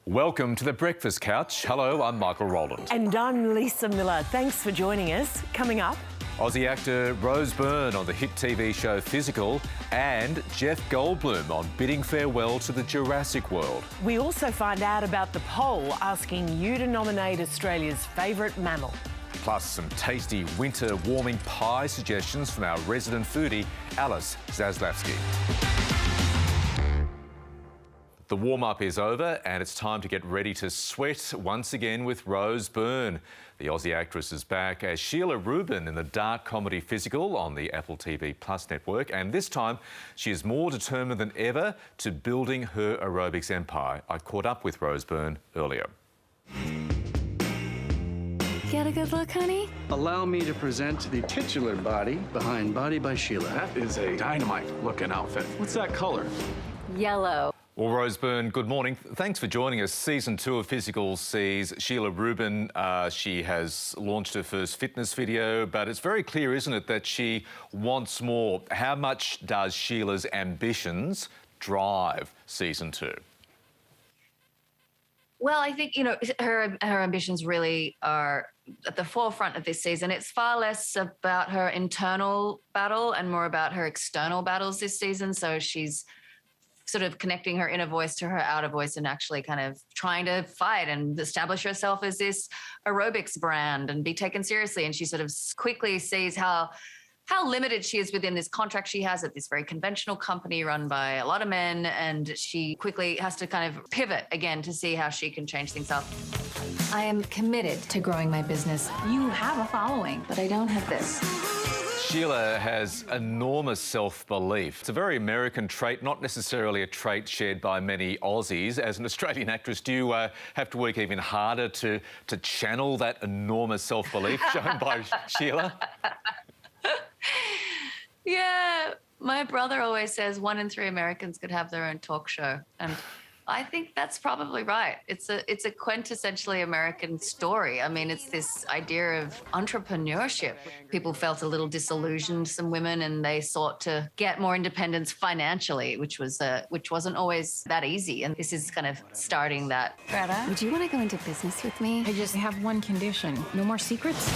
Welcome to the Breakfast Couch. Hello, I'm Michael Rowland. And I'm Lisa Miller. Thanks for joining us. Coming up, Aussie actor Rose Byrne on the hit TV show Physical, and Jeff Goldblum on bidding farewell to the Jurassic World. we also find out about the poll asking you to nominate Australia's favourite mammal. Plus some tasty winter warming pie suggestions from our resident foodie, Alice Zaslavsky. The warm-up is over and it's time to get ready to sweat once again with Rose Byrne. The Aussie actress is back as Sheila Rubin in the dark comedy Physical on the Apple TV Plus network, and this time she is more determined than ever to building her aerobics empire. I caught up with Rose Byrne earlier. Get a good look, honey? Allow me to present the titular body behind Body by Sheila. That is a dynamite-looking outfit. What's that color? Yellow. Well, Rose Byrne, good morning. Thanks for joining us. Season 2 of Physical sees Sheila Rubin. She has launched her first fitness video, but it's very clear, isn't it, that she wants more. How much does Sheila's ambitions drive Season 2? Well, I think, her ambitions really are at the forefront of this season. It's far less about her internal battle and more about her external battles this season. So she's sort of connecting her inner voice to her outer voice and actually kind of trying to fight and establish herself as this aerobics brand and be taken seriously. And she sort of quickly sees how limited she is within this contract she has at this very conventional company run by a lot of men. And she quickly has to kind of pivot again to see how she can change things up. I am committed to growing my business. You have a following, but I don't have this. Sheila has enormous self-belief. It's a very American trait, not necessarily a trait shared by many Aussies. As an Australian actress, do you have to work even harder to channel that enormous self-belief shown by Sheila? Yeah, my brother always says 1 in 3 Americans could have their own talk show. And I think that's probably right. It's a quintessentially American story. I mean, it's this idea of entrepreneurship. People felt a little disillusioned, some women, and they sought to get more independence financially, which wasn't always that easy. And this is kind of starting that. Greta, would you want to go into business with me? I just have one condition. No more secrets?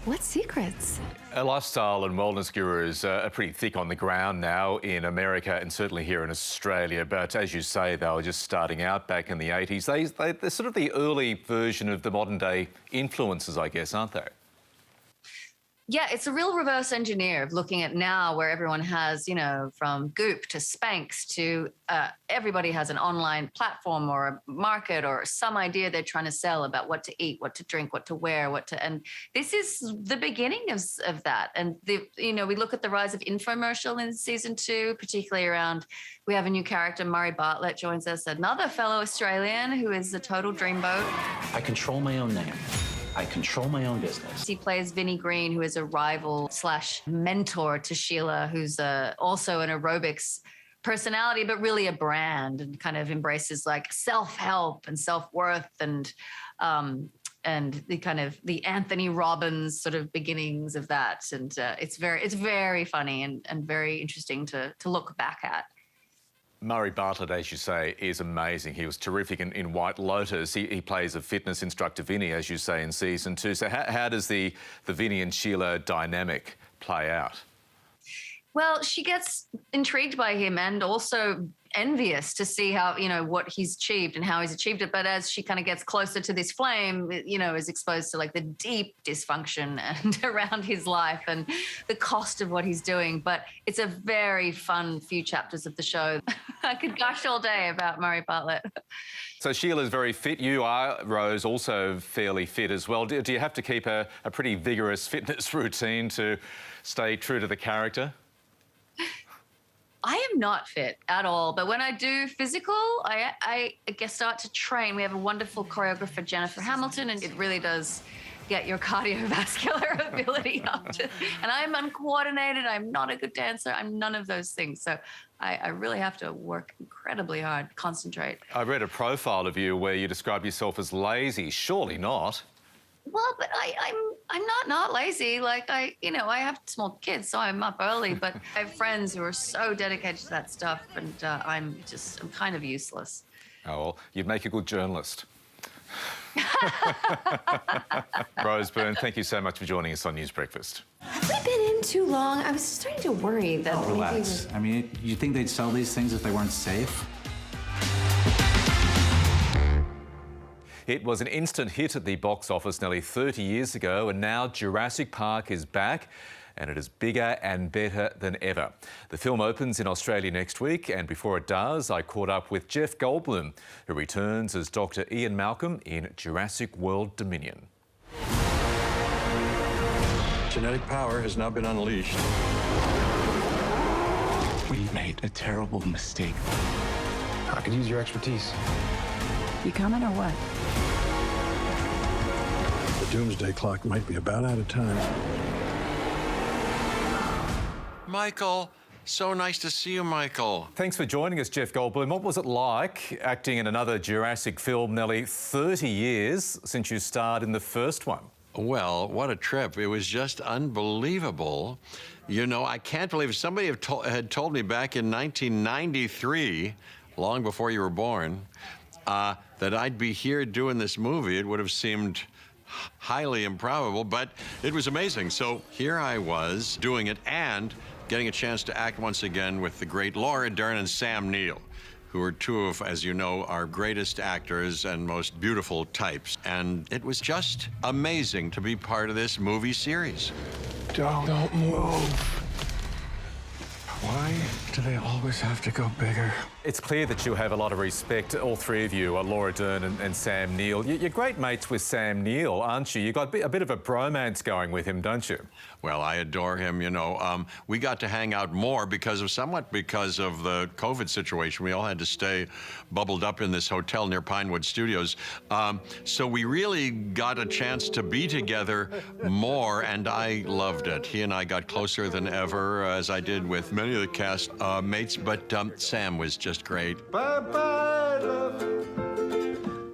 What secrets? Lifestyle and wellness gurus are pretty thick on the ground now in America and certainly here in Australia. But as you say, they were just starting out back in the 80s. They're sort of the early version of the modern day influencers, I guess, aren't they? Yeah, it's a real reverse engineer of looking at now where everyone has, from Goop to Spanx to everybody has an online platform or a market or some idea they're trying to sell about what to eat, what to drink, what to wear, and this is the beginning of that. And, we look at the rise of infomercial in season 2, particularly around, we have a new character, Murray Bartlett joins us, another fellow Australian who is a total dreamboat. I control my own name. I control my own business. He plays Vinnie Green, who is a rival / mentor to Sheila, who's also an aerobics personality, but really a brand and kind of embraces like self-help and self-worth and the kind of the Anthony Robbins sort of beginnings of that. And it's very funny and very interesting to look back at. Murray Bartlett, as you say, is amazing. He was terrific in White Lotus. He plays a fitness instructor, Vinny, as you say, in season 2. So how does the Vinny and Sheila dynamic play out? Well, she gets intrigued by him and also envious to see how, what he's achieved and how he's achieved it. But as she kind of gets closer to this flame, is exposed to like the deep dysfunction and around his life and the cost of what he's doing. But it's a very fun few chapters of the show. I could gush all day about Murray Bartlett. So Sheila's very fit. You are, Rose, also fairly fit as well. Do you have to keep a pretty vigorous fitness routine to stay true to the character? I am not fit at all, but when I do physical, I guess start to train. We have a wonderful choreographer, Jennifer Hamilton, and it really does get your cardiovascular ability up. And I'm uncoordinated. I'm not a good dancer. I'm none of those things. So I really have to work incredibly hard, concentrate. I read a profile of you where you describe yourself as lazy. Surely not. Well, but I'm not lazy. Like I have small kids, so I'm up early. But I have friends who are so dedicated to that stuff, and I'm kind of useless. Oh, well, you'd make a good journalist. Rose Byrne, thank you so much for joining us on News Breakfast. Have we been in too long? I was starting to worry that maybe Relax. I mean, you think they'd sell these things if they weren't safe? It was an instant hit at the box office nearly 30 years ago, and now Jurassic Park is back, and it is bigger and better than ever. The film opens in Australia next week, and before it does, I caught up with Jeff Goldblum, who returns as Dr. Ian Malcolm in Jurassic World Dominion. Genetic power has now been unleashed. We made a terrible mistake. I could use your expertise. You coming or what? The doomsday clock might be about out of time. Michael, so nice to see you, Michael. Thanks for joining us, Jeff Goldblum. What was it like acting in another Jurassic film nearly 30 years since you starred in the first one? Well, what a trip. It was just unbelievable. You know, I can't believe somebody had told me back in 1993, long before you were born, that I'd be here doing this movie. It would have seemed highly improbable, but it was amazing. So here I was doing it and getting a chance to act once again with the great Laura Dern and Sam Neill, who are two of, as you know, our greatest actors and most beautiful types. And it was just amazing to be part of this movie series. Don't move. Why do they always have to go bigger? It's clear that you have a lot of respect, all three of you, Laura Dern and Sam Neill. You're great mates with Sam Neill, aren't you? You've got a bit of a bromance going with him, don't you? Well, I adore him, you know. We got to hang out more because of the COVID situation. We all had to stay bubbled up in this hotel near Pinewood Studios. So we really got a chance to be together more, and I loved it. He and I got closer than ever, as I did with many of the cast mates, but Sam was just great. Bye-bye, love.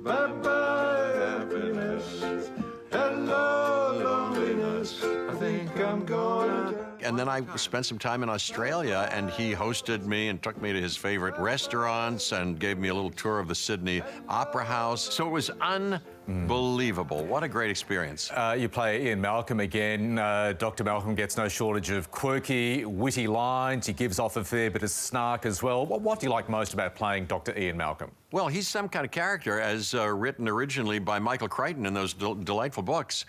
Bye-bye, happiness. Hello, loneliness. I think I'm gonna... And then I spent some time in Australia, and he hosted me and took me to his favorite restaurants and gave me a little tour of the Sydney Opera House. So it was unbelievable. What a great experience. You play Ian Malcolm again. Dr. Malcolm gets no shortage of quirky, witty lines. He gives off a fair bit of snark as well. What do you like most about playing Dr. Ian Malcolm? Well, he's some kind of character, as written originally by Michael Crichton in those delightful books.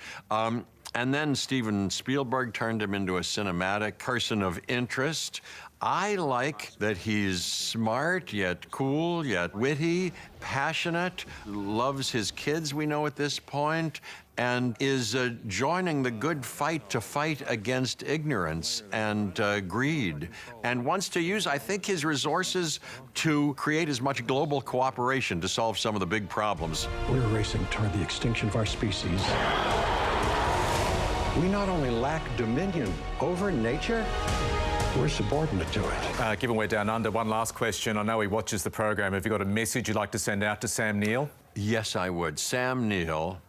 And then Steven Spielberg turned him into a cinematic person of interest. I like that he's smart, yet cool, yet witty, passionate, loves his kids, we know at this point, and is joining the good fight to fight against ignorance and greed, and wants to use, I think, his resources to create as much global cooperation to solve some of the big problems. We're racing toward the extinction of our species. We not only lack dominion over nature, we're subordinate to it. Given we're down under, one last question. I know he watches the program. Have you got a message you'd like to send out to Sam Neill? Yes, I would. Sam Neill,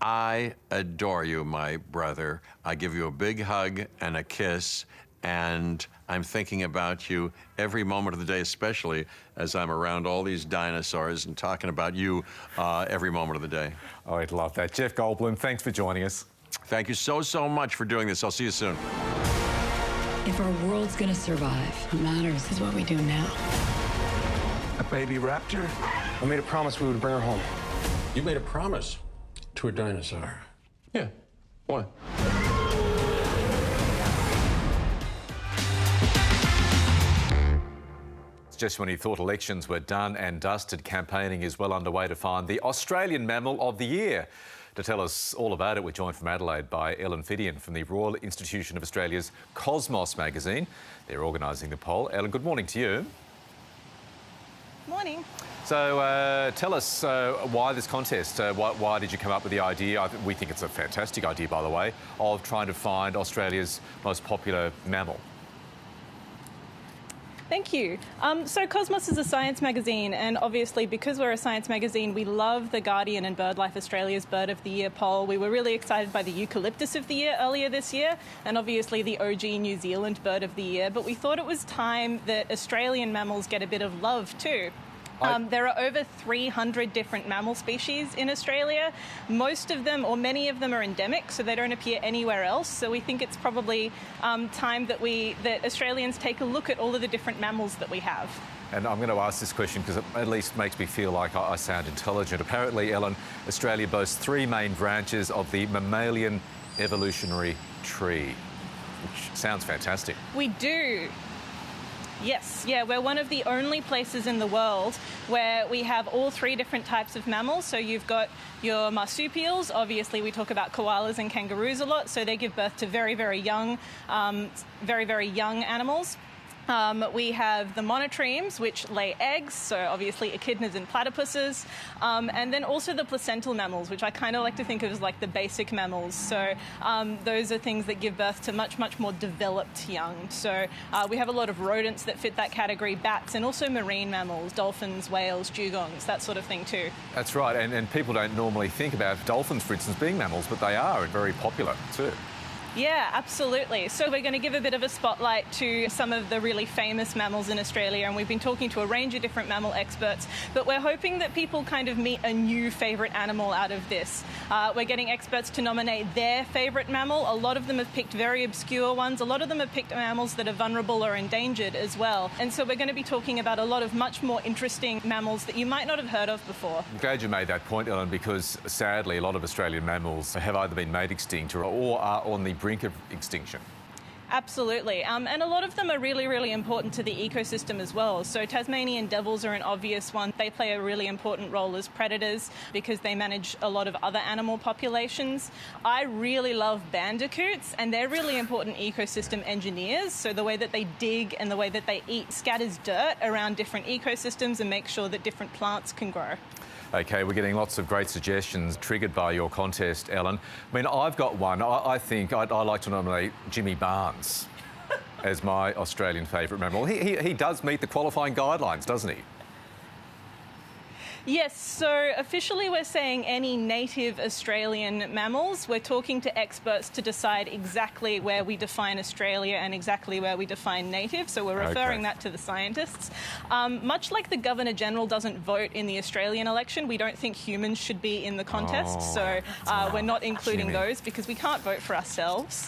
I adore you, my brother. I give you a big hug and a kiss, and I'm thinking about you every moment of the day, especially as I'm around all these dinosaurs and talking about you every moment of the day. Oh, I'd love that. Jeff Goldblum, thanks for joining us. Thank you so much for doing this. I'll see you soon. If our world's gonna survive, what matters is what we do now. A baby raptor? I made a promise we would bring her home. You made a promise to a dinosaur. Yeah. What? Just when he thought elections were done and dusted, campaigning is well underway to find the Australian Mammal of the Year. To tell us all about it, we're joined from Adelaide by Ellen Fidian from the Royal Institution of Australia's Cosmos magazine. They're organising the poll. Ellen, good morning to you. Morning. So tell us why this contest? Why did you come up with the idea? We think it's a fantastic idea, by the way, of trying to find Australia's most popular mammal. Thank you. So Cosmos is a science magazine, and obviously because we're a science magazine, we love The Guardian and BirdLife Australia's Bird of the Year poll. We were really excited by the Eucalyptus of the Year earlier this year, and obviously the OG New Zealand Bird of the Year, but we thought it was time that Australian mammals get a bit of love too. There are over 300 different mammal species in Australia. Most of them, or many of them, are endemic, so they don't appear anywhere else. So we think it's probably time that Australians take a look at all of the different mammals that we have. And I'm going to ask this question because it at least makes me feel like I sound intelligent. Apparently, Ellen, Australia boasts 3 main branches of the mammalian evolutionary tree, which sounds fantastic. We do. Yes, yeah, we're one of the only places in the world where we have all 3 different types of mammals. So you've got your marsupials. Obviously, we talk about koalas and kangaroos a lot. So they give birth to very, very young animals. We have the monotremes, which lay eggs, so obviously echidnas and platypuses, and then also the placental mammals, which I kind of like to think of as like the basic mammals. So those are things that give birth to much, much more developed young. So we have a lot of rodents that fit that category, bats, and also marine mammals, dolphins, whales, dugongs, that sort of thing too. That's right, and people don't normally think about dolphins, for instance, being mammals, but they are, and very popular too. Yeah, absolutely. So we're going to give a bit of a spotlight to some of the really famous mammals in Australia, and we've been talking to a range of different mammal experts, but we're hoping that people kind of meet a new favourite animal out of this. We're getting experts to nominate their favourite mammal. A lot of them have picked very obscure ones. A lot of them have picked mammals that are vulnerable or endangered as well. And so we're going to be talking about a lot of much more interesting mammals that you might not have heard of before. I'm glad you made that point, Ellen, because sadly a lot of Australian mammals have either been made extinct or are on the brink of extinction. Absolutely. And a lot of them are really, really important to the ecosystem as well. So Tasmanian devils are an obvious one. They play a really important role as predators because they manage a lot of other animal populations. I really love bandicoots, and they're really important ecosystem engineers. So the way that they dig and the way that they eat scatters dirt around different ecosystems and makes sure that different plants can grow. OK, we're getting lots of great suggestions triggered by your contest, Ellen. I mean, I've got one. I think I'd like to nominate Jimmy Barnes as my Australian favourite mammal. He does meet the qualifying guidelines, doesn't he? Yes, so officially we're saying any native Australian mammals. We're talking to experts to decide exactly where we define Australia and exactly where we define native, so we're referring that to the scientists. Much like the Governor-General doesn't vote in the Australian election, we don't think humans should be in the contest, so we're not including those because we can't vote for ourselves.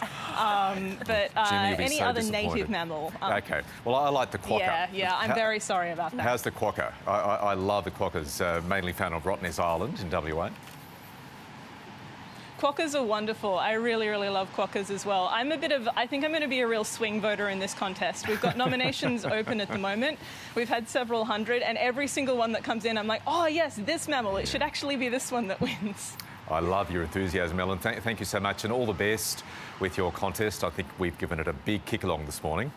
But any other native mammal. OK, well, I like the quokka. Yeah, I'm very sorry about that. How's the quokka? I love the quokkas. Mainly found on Rottnest Island in WA. Quokkas are wonderful. I really, really love quokkas as well. I think I'm going to be a real swing voter in this contest. We've got nominations open at the moment. We've had several hundred, and every single one that comes in, I'm like, oh yes, this mammal. It should actually be this one that wins. I love your enthusiasm, Ellen. Thank you so much, and all the best with your contest. I think we've given it a big kick along this morning.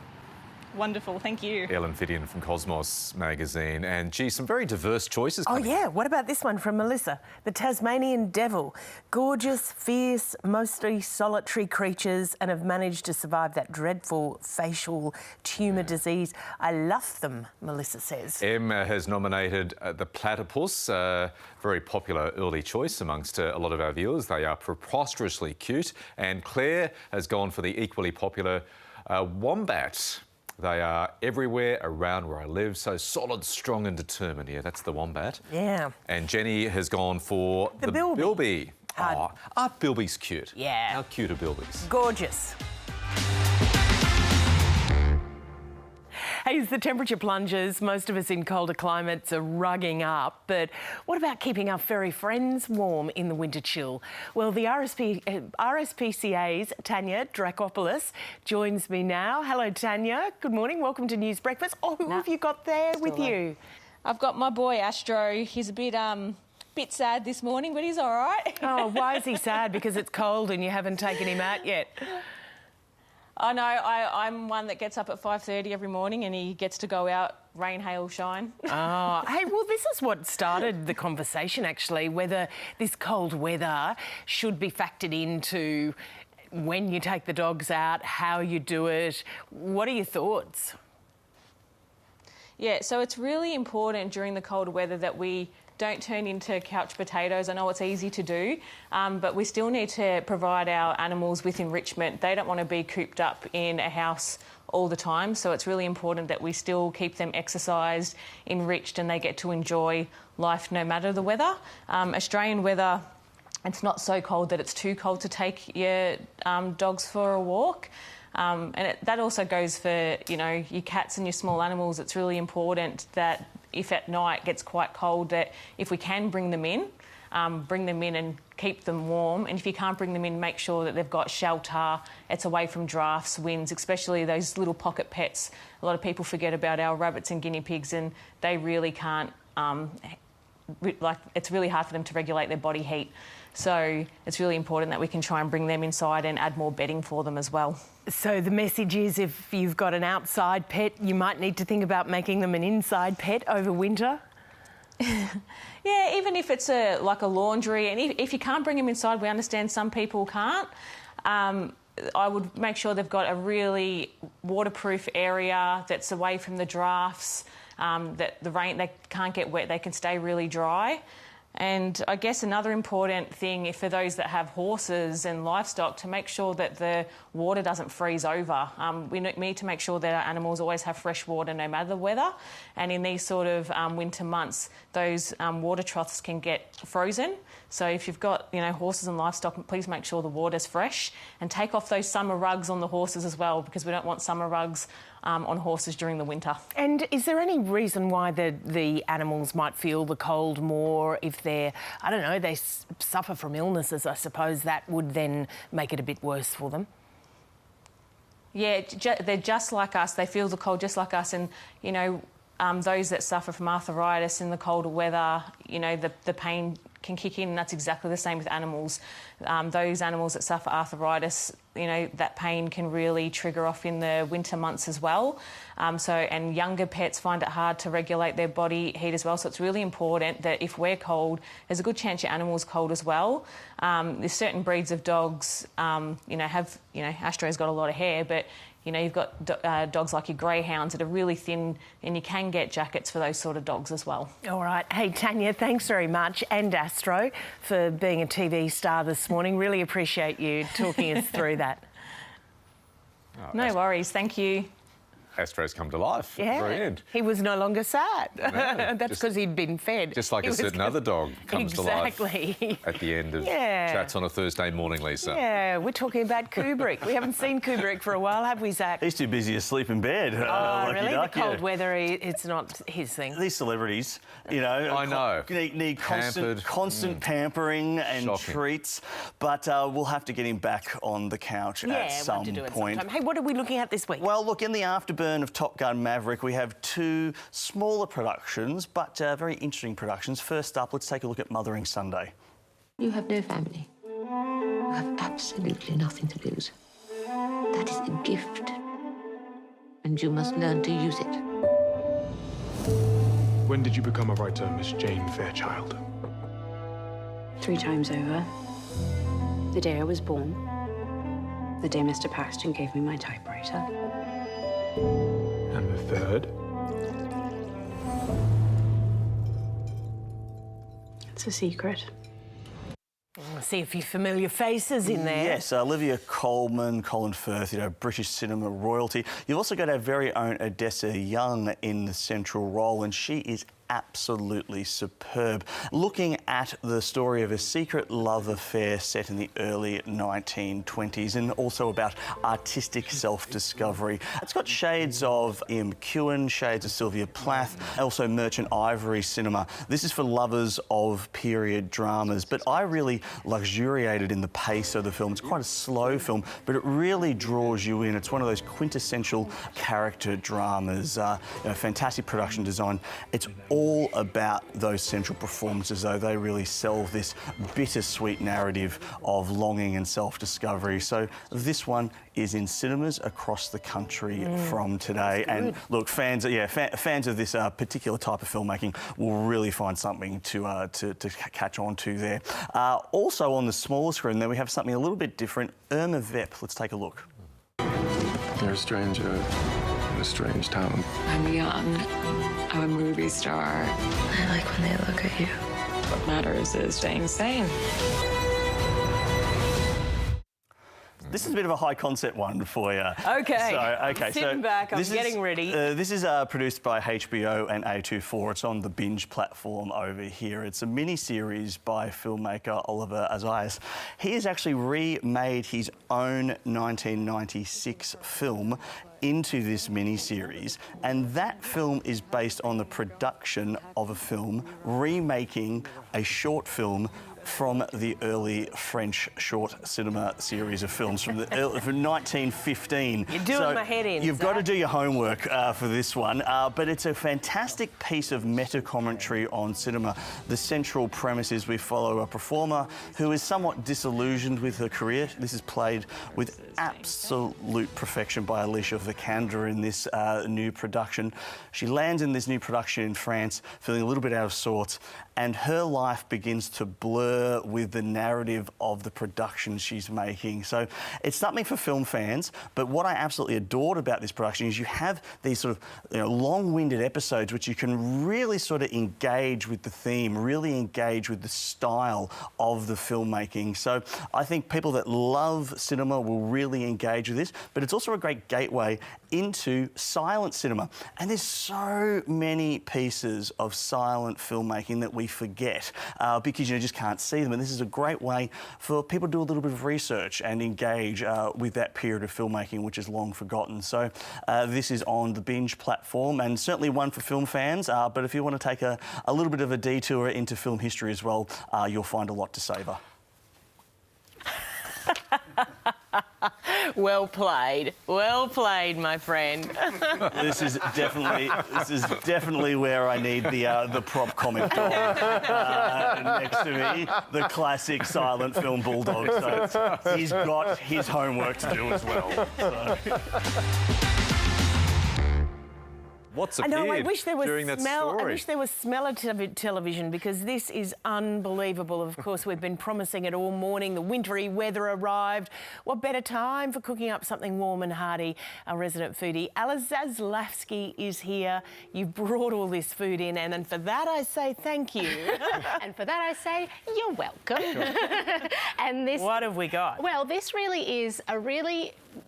Wonderful, thank you. Ellen Fidian from Cosmos magazine. And, gee, some very diverse choices coming. Oh, yeah. What about this one from Melissa? The Tasmanian devil. Gorgeous, fierce, mostly solitary creatures and have managed to survive that dreadful facial tumour disease. I love them, Melissa says. Em has nominated the platypus, very popular early choice amongst a lot of our viewers. They are preposterously cute. And Claire has gone for the equally popular wombat. They are everywhere around where I live, so solid, strong and determined. Yeah, that's the wombat. Yeah. And Jenny has gone for the bilby. Oh, aren't bilbies cute? Yeah. How cute are bilbies? Gorgeous. Hey, as the temperature plunges, most of us in colder climates are rugging up. But what about keeping our furry friends warm in the winter chill? Well, the RSPCA's Tanya Drakopoulos joins me now. Hello, Tanya. Good morning. Welcome to News Breakfast. Oh, who have you got there with you? I've got my boy Astro. He's a bit sad this morning, but he's all right. Oh, why is he sad? Because it's cold and you haven't taken him out yet? I know. I'm one that gets up at 5:30 every morning and he gets to go out, rain, hail, shine. Oh, hey, well, this is what started the conversation, actually, whether this cold weather should be factored into when you take the dogs out, how you do it. What are your thoughts? Yeah, so it's really important during the cold weather that we don't turn into couch potatoes. I know it's easy to do, but we still need to provide our animals with enrichment. They don't want to be cooped up in a house all the time, so it's really important that we still keep them exercised, enriched, and they get to enjoy life no matter the weather. Australian weather, it's not so cold that it's too cold to take your dogs for a walk. That also goes for, you know, your cats and your small animals. It's really important that if at night gets quite cold, that if we can bring them in and keep them warm. And if you can't bring them in, make sure that they've got shelter. It's away from drafts, winds, especially those little pocket pets. A lot of people forget about our rabbits and guinea pigs, and they really can't, it's really hard for them to regulate their body heat. So it's really important that we can try and bring them inside and add more bedding for them as well. So the message is, if you've got an outside pet, you might need to think about making them an inside pet over winter. Yeah, even if it's like a laundry, and if you can't bring them inside, we understand some people can't. I would make sure they've got a really waterproof area that's away from the drafts, that the rain, they can't get wet, they can stay really dry. And I guess another important thing for those that have horses and livestock, to make sure that the water doesn't freeze over. We need to make sure that our animals always have fresh water no matter the weather. And in these sort of winter months, those water troughs can get frozen. So if you've got, you know, horses and livestock, please make sure the water's fresh, and take off those summer rugs on the horses as well, because we don't want summer rugs on horses during the winter. And is there any reason why the animals might feel the cold more if they're, I don't know, they suffer from illnesses? I suppose that would then make it a bit worse for them. Yeah, they're just like us. They feel the cold just like us. And, you know, those that suffer from arthritis in the colder weather, you know, the pain can kick in, and that's exactly the same with animals. Those animals that suffer arthritis, you know, that pain can really trigger off in the winter months as well. And younger pets find it hard to regulate their body heat as well. So it's really important that if we're cold, there's a good chance your animal's cold as well. There's certain breeds of dogs, Astro's got a lot of hair, but you know, you've got dogs like your greyhounds that are really thin, and you can get jackets for those sort of dogs as well. All right. Hey, Tanya, thanks very much, and Astro, for being a TV star this morning. Really appreciate you talking us through that. No worries. Thank you. Astro's come to life. Yeah, Brilliant. he was no longer sad. No, That's because he'd been fed. Just like a certain other dog comes to life at the end of chats on a Thursday morning, Lisa. Yeah, we're talking about Kubrick. We haven't seen Kubrick for a while, have we, Zach? He's too busy asleep in bed. Really? The cold weather, it's not his thing. These celebrities, you know, I know, need constant pampering and treats. But we'll have to get him back on the couch at some point. Hey, what are we looking at this week? Well, look, in the afterburn of Top Gun Maverick, we have two smaller productions, but very interesting productions. First up, let's take a look at Mothering Sunday. You have no family. You have absolutely nothing to lose. That is a gift, and you must learn to use it. When did you become a writer, Miss Jane Fairchild? 3 times over. The day I was born. The day Mr. Paxton gave me my typewriter. And the third? It's a secret. I see a few familiar faces in there. Yes, Olivia Colman, Colin Firth, you know, British cinema royalty. You've also got our very own Odessa Young in the central role, and she is absolutely superb. Looking at the story of a secret love affair set in the early 1920s, and also about artistic self-discovery. It's got shades of Ian McEwan, shades of Sylvia Plath, also Merchant Ivory cinema. This is for lovers of period dramas, but I really luxuriated in the pace of the film. It's quite a slow film, but it really draws you in. It's one of those quintessential character dramas. Fantastic production design. It's all about those central performances, though. They really sell this bittersweet narrative of longing and self-discovery. So this one is in cinemas across the country from today. And look, fans of this particular type of filmmaking will really find something to catch on to there. Also on the smaller screen, there we have something a little bit different. Irma Vep. Let's take a look. You're a stranger in a strange town. I'm young. I'm a movie star. I like when they look at you. What matters is staying sane. This is a bit of a high concept one for you. Okay. I'm sitting back, I'm getting ready. This is produced by HBO and A24. It's on the Binge platform over here. It's a mini-series by filmmaker Oliver Assayas. He has actually remade his own 1996 film into this mini-series, and that film is based on the production of a film remaking a short film from the early French short cinema series of films from 1915. You're doing my head in. You've got to do your homework for this one, but it's a fantastic piece of meta-commentary on cinema. The central premise is we follow a performer who is somewhat disillusioned with her career. This is played with absolute perfection by Alicia Vikander in this new production. She lands in this new production in France feeling a little bit out of sorts, and her life begins to blur with the narrative of the production she's making. So it's something for film fans, but what I absolutely adored about this production is you have these sort of long-winded episodes which you can really sort of engage with the theme, really engage with the style of the filmmaking. So I think people that love cinema will really engage with this, but it's also a great gateway into silent cinema. And there's so many pieces of silent filmmaking that we forget because you just can't see them. And this is a great way for people to do a little bit of research and engage with that period of filmmaking which is long forgotten. So this is on the Binge platform, and certainly one for film fans, but if you want to take a little bit of a detour into film history as well, you'll find a lot to savour. Well played, my friend. This is definitely where I need the prop comic dog next to me, the classic silent film bulldog. So he's got his homework to do as well. So. What's I appeared know, I wish there was during that smell. story? I wish there was smell of television, because this is unbelievable. Of course, we've been promising it all morning. The wintry weather arrived. What better time for cooking up something warm and hearty? Our resident foodie, Alice Zaslavsky, is here. You've brought all this food in, and for that I say thank you. And for that I say you're welcome. Sure. And this. What have we got? Well, this really is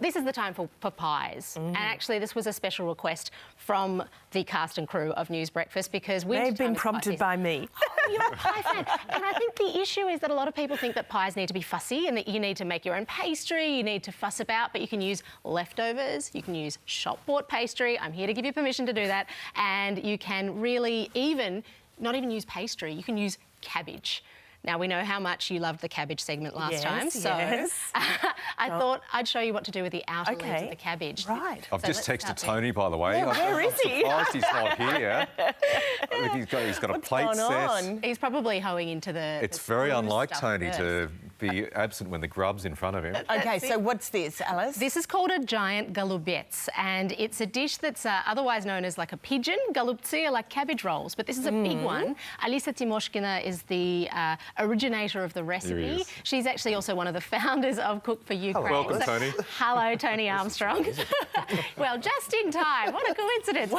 this is the time for pies. And actually, this was a special request from the cast and crew of News Breakfast, because they've been prompted by me. Oh, you're a pie fan. And I think the issue is that a lot of people think that pies need to be fussy and that you need to make your own pastry, you need to fuss about, but you can use leftovers, you can use shop-bought pastry. I'm here to give you permission to do that. And you can really not even use pastry, you can use cabbage. Now, we know how much you loved the cabbage segment last time, so I thought I'd show you what to do with the outer leaves of the cabbage. Right. I've just texted Tony, by the way. Where is he? I'm surprised he's not here. I think he's got a plate set. He's probably hoeing into the... It's very unlike Tony to be absent when the grub's in front of him. OK, so what's this, Alice? This is called a giant golubets, and it's a dish that's otherwise known as like a pigeon. Golubцы are like cabbage rolls, but this is a big one. Alisa Timoshkina is the originator of the recipe. She's actually also one of the founders of Cook for Ukraine. Hello. Welcome, Tony. Hello, Tony Armstrong. Well, just in time. What a coincidence.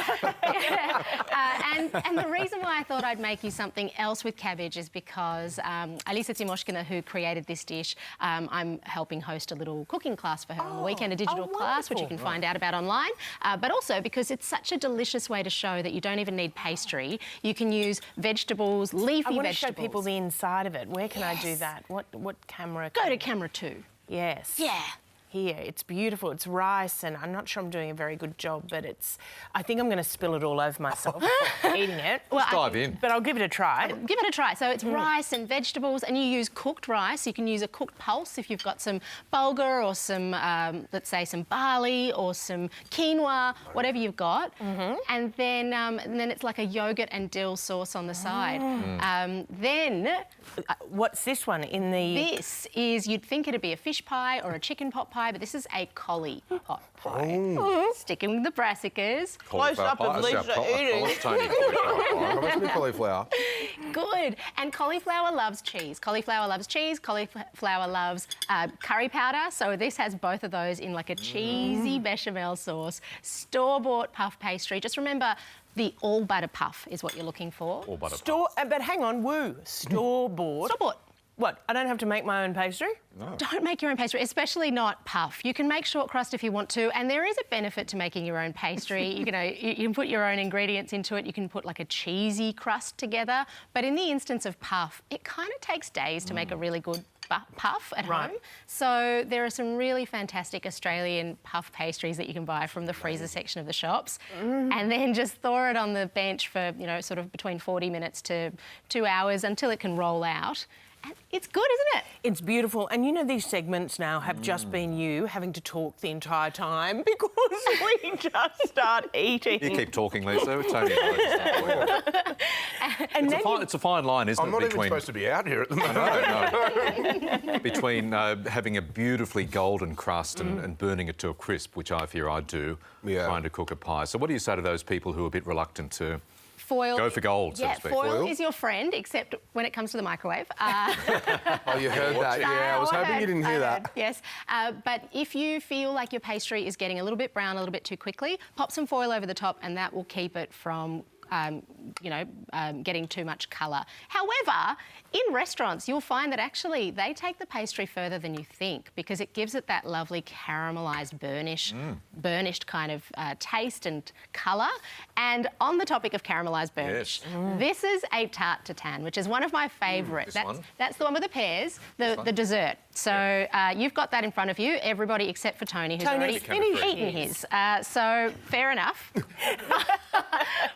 And the reason why I thought I'd make you something else with cabbage is because Alisa Timoshkina, who created this dish, I'm helping host a little cooking class for her on the weekend, a digital class, which you can find out about online. But also because it's such a delicious way to show that you don't even need pastry. You can use vegetables, leafy vegetables. I want to show people the inside of it. Where can I do that? What camera? Go to camera 2. Yes. Yeah. Here, it's beautiful. It's rice, and I'm not sure I'm doing a very good job, but I think I'm going to spill it all over myself eating it. Well, dive in. But I'll give it a try. Give it a try. So it's rice and vegetables, and you use cooked rice. You can use a cooked pulse if you've got some bulgur or some, let's say, some barley or some quinoa, whatever you've got. And then it's like a yogurt and dill sauce on the side. Then... what's this one in the... This is, you'd think it'd be a fish pie or a chicken pot pie, but this is a collie pot pie. Sticking with the brassicas. Close up of Lisa eating. How much cauliflower? Good. And cauliflower loves cheese. Cauliflower loves cheese. Cauliflower loves curry powder. So this has both of those in like a cheesy bechamel sauce. Store-bought puff pastry. Just remember, the all butter puff is what you're looking for. All butter puff. But hang on, store-bought. Store-bought. What? I don't have to make my own pastry? No. Don't make your own pastry, especially not puff. You can make short crust if you want to, and there is a benefit to making your own pastry. You can put your own ingredients into it. You can put like a cheesy crust together. But in the instance of puff, it kind of takes days to make a really good puff at home. So there are some really fantastic Australian puff pastries that you can buy from the freezer section of the shops, and then just thaw it on the bench for, you know, sort of between 40 minutes to 2 hours until it can roll out. And it's good, isn't it? It's beautiful. And you know, these segments now have just been you having to talk the entire time because we just start eating. You keep talking, Lisa. Tony, it's a fine line, isn't it? I'm not even supposed to be out here at the moment. No. Between having a beautifully golden crust and burning it to a crisp, which I fear I do, trying to cook a pie. So what do you say to those people who are a bit reluctant to foil. Go for gold, so yeah, to speak. Foil is your friend, except when it comes to the microwave. Oh, you heard that? Yeah, I was hoping you didn't hear that. Yes, but if you feel like your pastry is getting a little bit brown a little bit too quickly, pop some foil over the top and that will keep it from getting too much colour. However, in restaurants, you'll find that actually they take the pastry further than you think because it gives it that lovely caramelised, burnished kind of taste and colour. And on the topic of caramelised burnish, this is a tarte tatin, which is one of my favourite. That's the one with the pears, the dessert. So you've got that in front of you, everybody except for Tony, who's already eaten his. So fair enough.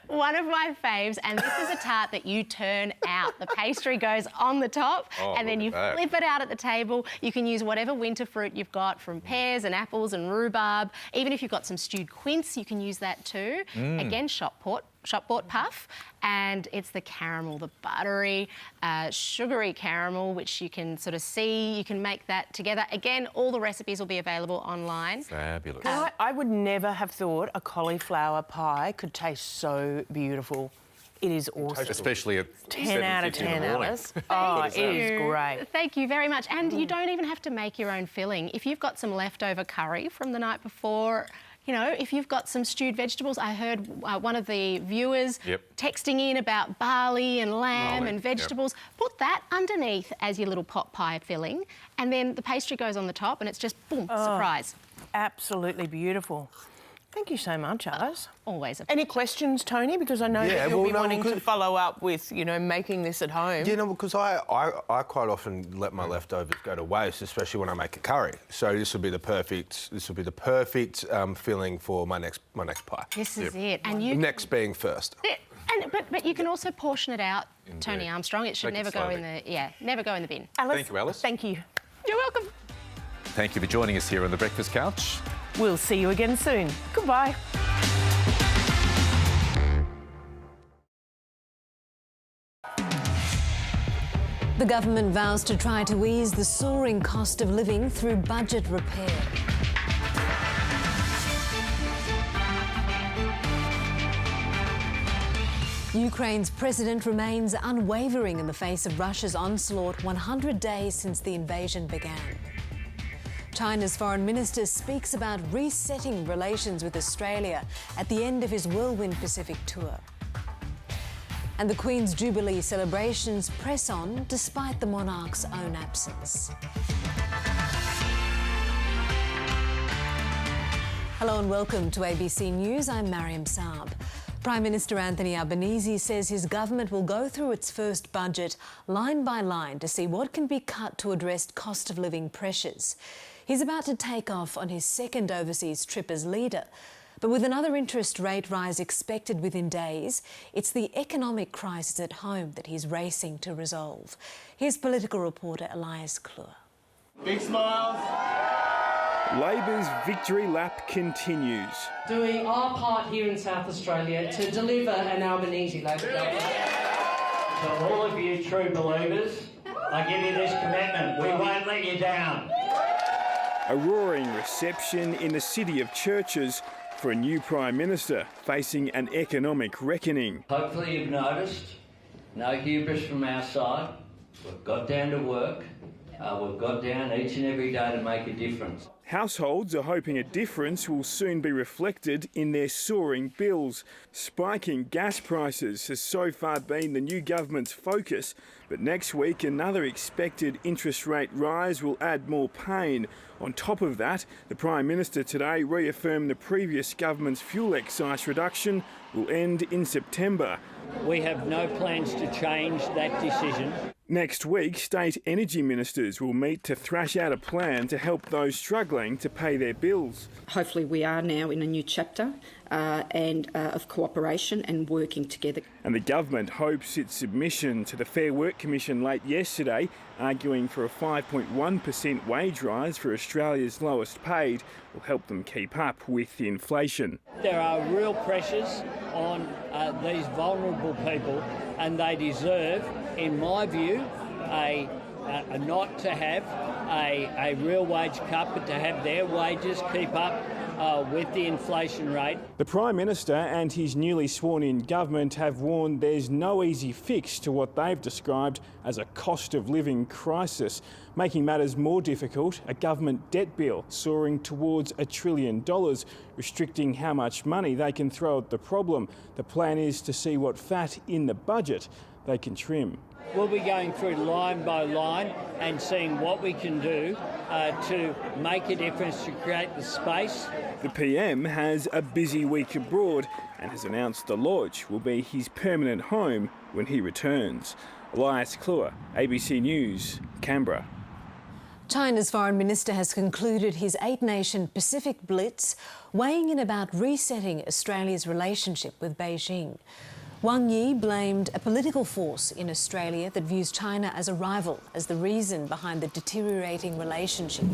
One of my faves, and this is a tart that you turn out. The pastry goes on the top and then you flip it out at the table. You can use whatever winter fruit you've got, from pears and apples and rhubarb. Even if you've got some stewed quince, you can use that too. Again, shop-bought puff, and it's the caramel, the buttery, sugary caramel, which you can sort of see. You can make that together. Again, all the recipes will be available online. Fabulous. I would never have thought a cauliflower pie could taste so beautiful. It is awesome. Especially at 10 out of 10, Alice. Oh, it is great. Thank you very much. And you don't even have to make your own filling. If you've got some leftover curry from the night before, you know, if you've got some stewed vegetables, I heard one of the viewers texting in about barley and lamb and vegetables. Put that underneath as your little pot pie filling, and then the pastry goes on the top, and it's just, boom, surprise. Absolutely beautiful. Thank you so much, Alice. Always. Any questions, Tony? Because I know that you'll be wanting to follow up with, you know, making this at home. Yeah, no, because I quite often let my leftovers go to waste, especially when I make a curry. So this would be the perfect filling for my next pie. This is it. And you next being first. But you can also portion it out, Tony Armstrong. It should never go in the bin. Alice, thank you, Alice. Thank you. You're welcome. Thank you for joining us here on The Breakfast Couch. We'll see you again soon. Goodbye. The government vows to try to ease the soaring cost of living through budget repair. Ukraine's president remains unwavering in the face of Russia's onslaught 100 days since the invasion began. China's foreign minister speaks about resetting relations with Australia at the end of his Whirlwind Pacific tour. And the Queen's Jubilee celebrations press on despite the monarch's own absence. Hello and welcome to ABC News. I'm Mariam Saab. Prime Minister Anthony Albanese says his government will go through its first budget line by line to see what can be cut to address cost of living pressures. He's about to take off on his second overseas trip as leader. But with another interest rate rise expected within days, it's the economic crisis at home that he's racing to resolve. Here's political reporter Elias Klur. Big smiles. Labor's victory lap continues. Doing our part here in South Australia to deliver an Albanese Labor government. To all of you true believers, I give you this commitment: we won't let you down. A roaring reception in the city of churches for a new Prime Minister facing an economic reckoning. Hopefully you've noticed No hubris from our side. We've got down to work. We've got down each and every day to make a difference. Households are hoping a difference will soon be reflected in their soaring bills. Spiking gas prices has so far been the new government's focus, but next week another expected interest rate rise will add more pain. On top of that, the Prime Minister today reaffirmed the previous government's fuel excise reduction will end in September. We have no plans to change that decision. Next week, state energy ministers will meet to thrash out a plan to help those struggling to pay their bills. Hopefully we are now in a new chapter of cooperation and working together. And the government hopes its submission to the Fair Work Commission late yesterday, arguing for a 5.1% wage rise for Australia's lowest paid, will help them keep up with inflation. There are real pressures on these vulnerable people, and they deserve, in my view, not to have a real wage cut, but to have their wages keep up with the inflation rate. The Prime Minister and his newly sworn-in government have warned there's no easy fix to what they've described as a cost of living crisis. Making matters more difficult, a government debt bill soaring towards $1 trillion, restricting how much money they can throw at the problem. The plan is to see what fat in the budget they can trim. We'll be going through line by line and seeing what we can do to make a difference, to create the space. The PM has a busy week abroad and has announced the lodge will be his permanent home when he returns. Elias Kluwer, ABC News, Canberra. China's foreign minister has concluded his 8-nation Pacific blitz, weighing in about resetting Australia's relationship with Beijing. Wang Yi blamed a political force in Australia that views China as a rival as the reason behind the deteriorating relationship.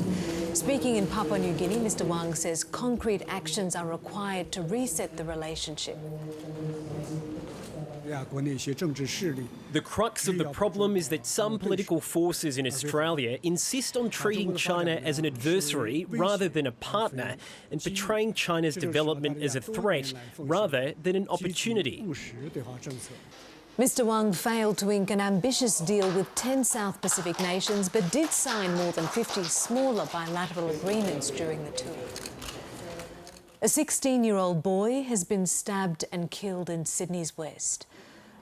Speaking in Papua New Guinea, Mr. Wang says concrete actions are required to reset the relationship. The crux of the problem is that some political forces in Australia insist on treating China as an adversary rather than a partner and portraying China's development as a threat rather than an opportunity. Mr. Wang failed to ink an ambitious deal with 10 South Pacific nations but did sign more than 50 smaller bilateral agreements during the tour. A 16-year-old boy has been stabbed and killed in Sydney's west.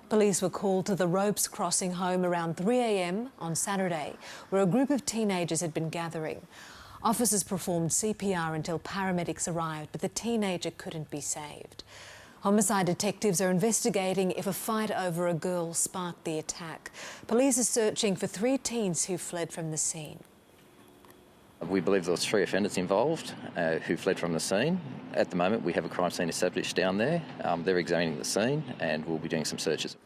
Police were called to the Ropes Crossing home around 3 a.m. on Saturday, where a group of teenagers had been gathering. Officers performed CPR until paramedics arrived, but the teenager couldn't be saved. Homicide detectives are investigating if a fight over a girl sparked the attack. Police are searching for 3 teens who fled from the scene. We believe there was 3 offenders involved who fled from the scene. At the moment, we have a crime scene established down there. They're examining the scene and we'll be doing some searches.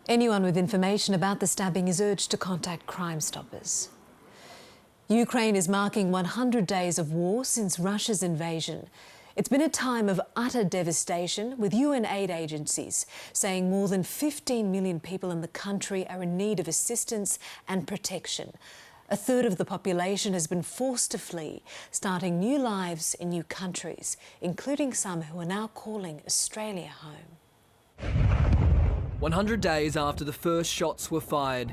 Anyone with information about the stabbing is urged to contact Crime Stoppers. Ukraine is marking 100 days of war since Russia's invasion. It's been a time of utter devastation, with UN aid agencies saying more than 15 million people in the country are in need of assistance and protection. A third of the population has been forced to flee, starting new lives in new countries, including some who are now calling Australia home. 100 days after the first shots were fired,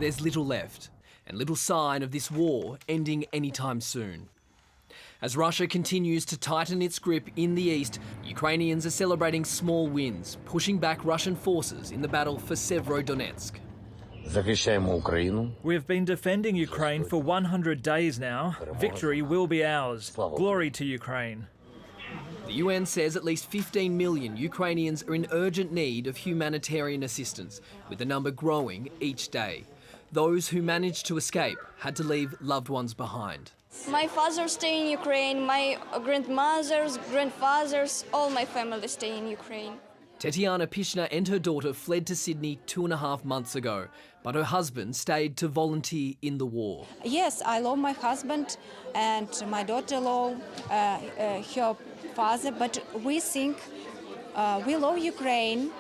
there's little left, and little sign of this war ending anytime soon. As Russia continues to tighten its grip in the east, Ukrainians are celebrating small wins, pushing back Russian forces in the battle for Severodonetsk. We have been defending Ukraine for 100 days now. Victory will be ours. Glory to Ukraine. The UN says at least 15 million Ukrainians are in urgent need of humanitarian assistance, with the number growing each day. Those who managed to escape had to leave loved ones behind. My father stay in Ukraine, my grandmothers, grandfathers, all my family stay in Ukraine. Tetiana Pishna and her daughter fled to Sydney 2.5 months ago, but her husband stayed to volunteer in the war. Yes, I love my husband and my daughter-in-law, her father, but we think we love Ukraine.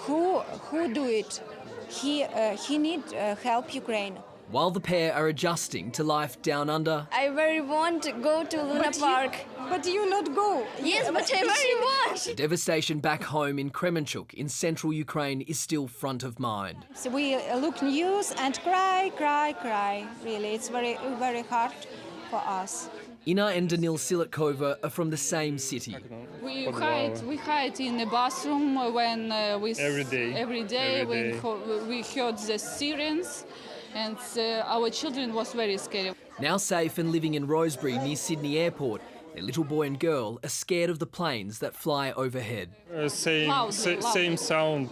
Who do it? He need help Ukraine. While the pair are adjusting to life down under, I very want to go to Luna Park. But you not go. Yes, but I very much. The devastation back home in Kremenchuk in central Ukraine is still front of mind. So we look news and cry. Really, it's very, very hard for us. Ina and Danil Silatkova are from the same city. We hide in the bathroom when every day when we heard the sirens, and our children was very scared. Now safe and living in Rosebery near Sydney Airport, their little boy and girl are scared of the planes that fly overhead. Same sound.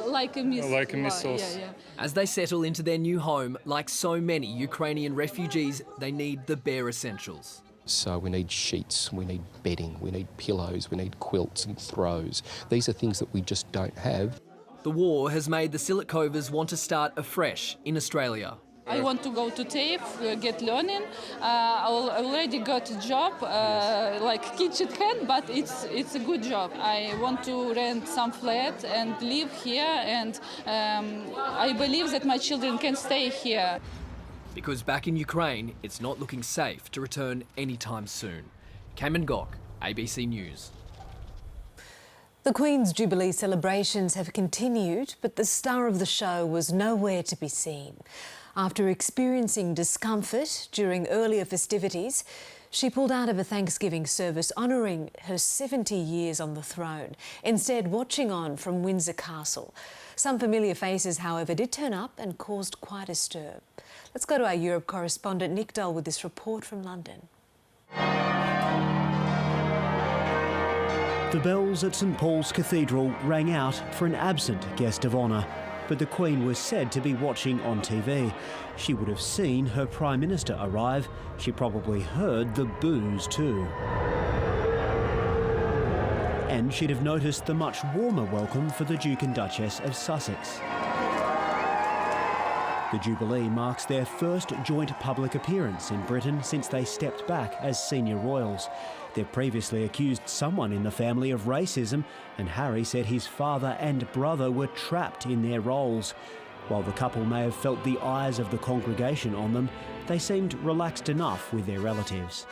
Like a missile. Like missiles. Yeah. As they settle into their new home, like so many Ukrainian refugees, they need the bare essentials. So we need sheets, we need bedding, we need pillows, we need quilts and throws. These are things that we just don't have. The war has made the Silatkovas want to start afresh in Australia. I want to go to TAFE, get learning. I already got a job, like kitchen hand, but it's a good job. I want to rent some flat and live here, and I believe that my children can stay here. Because back in Ukraine, it's not looking safe to return anytime soon. Cameron Gok, ABC News. The Queen's Jubilee celebrations have continued, but the star of the show was nowhere to be seen. After experiencing discomfort during earlier festivities, she pulled out of a Thanksgiving service honouring her 70 years on the throne, instead watching on from Windsor Castle. Some familiar faces, however, did turn up and caused quite a stir. Let's go to our Europe correspondent Nick Dole with this report from London. The bells at St Paul's Cathedral rang out for an absent guest of honour, but the Queen was said to be watching on TV. She would have seen her Prime Minister arrive. She probably heard the boos too. And she'd have noticed the much warmer welcome for the Duke and Duchess of Sussex. The Jubilee marks their first joint public appearance in Britain since they stepped back as senior royals. They've previously accused someone in the family of racism, and Harry said his father and brother were trapped in their roles. While the couple may have felt the eyes of the congregation on them, they seemed relaxed enough with their relatives.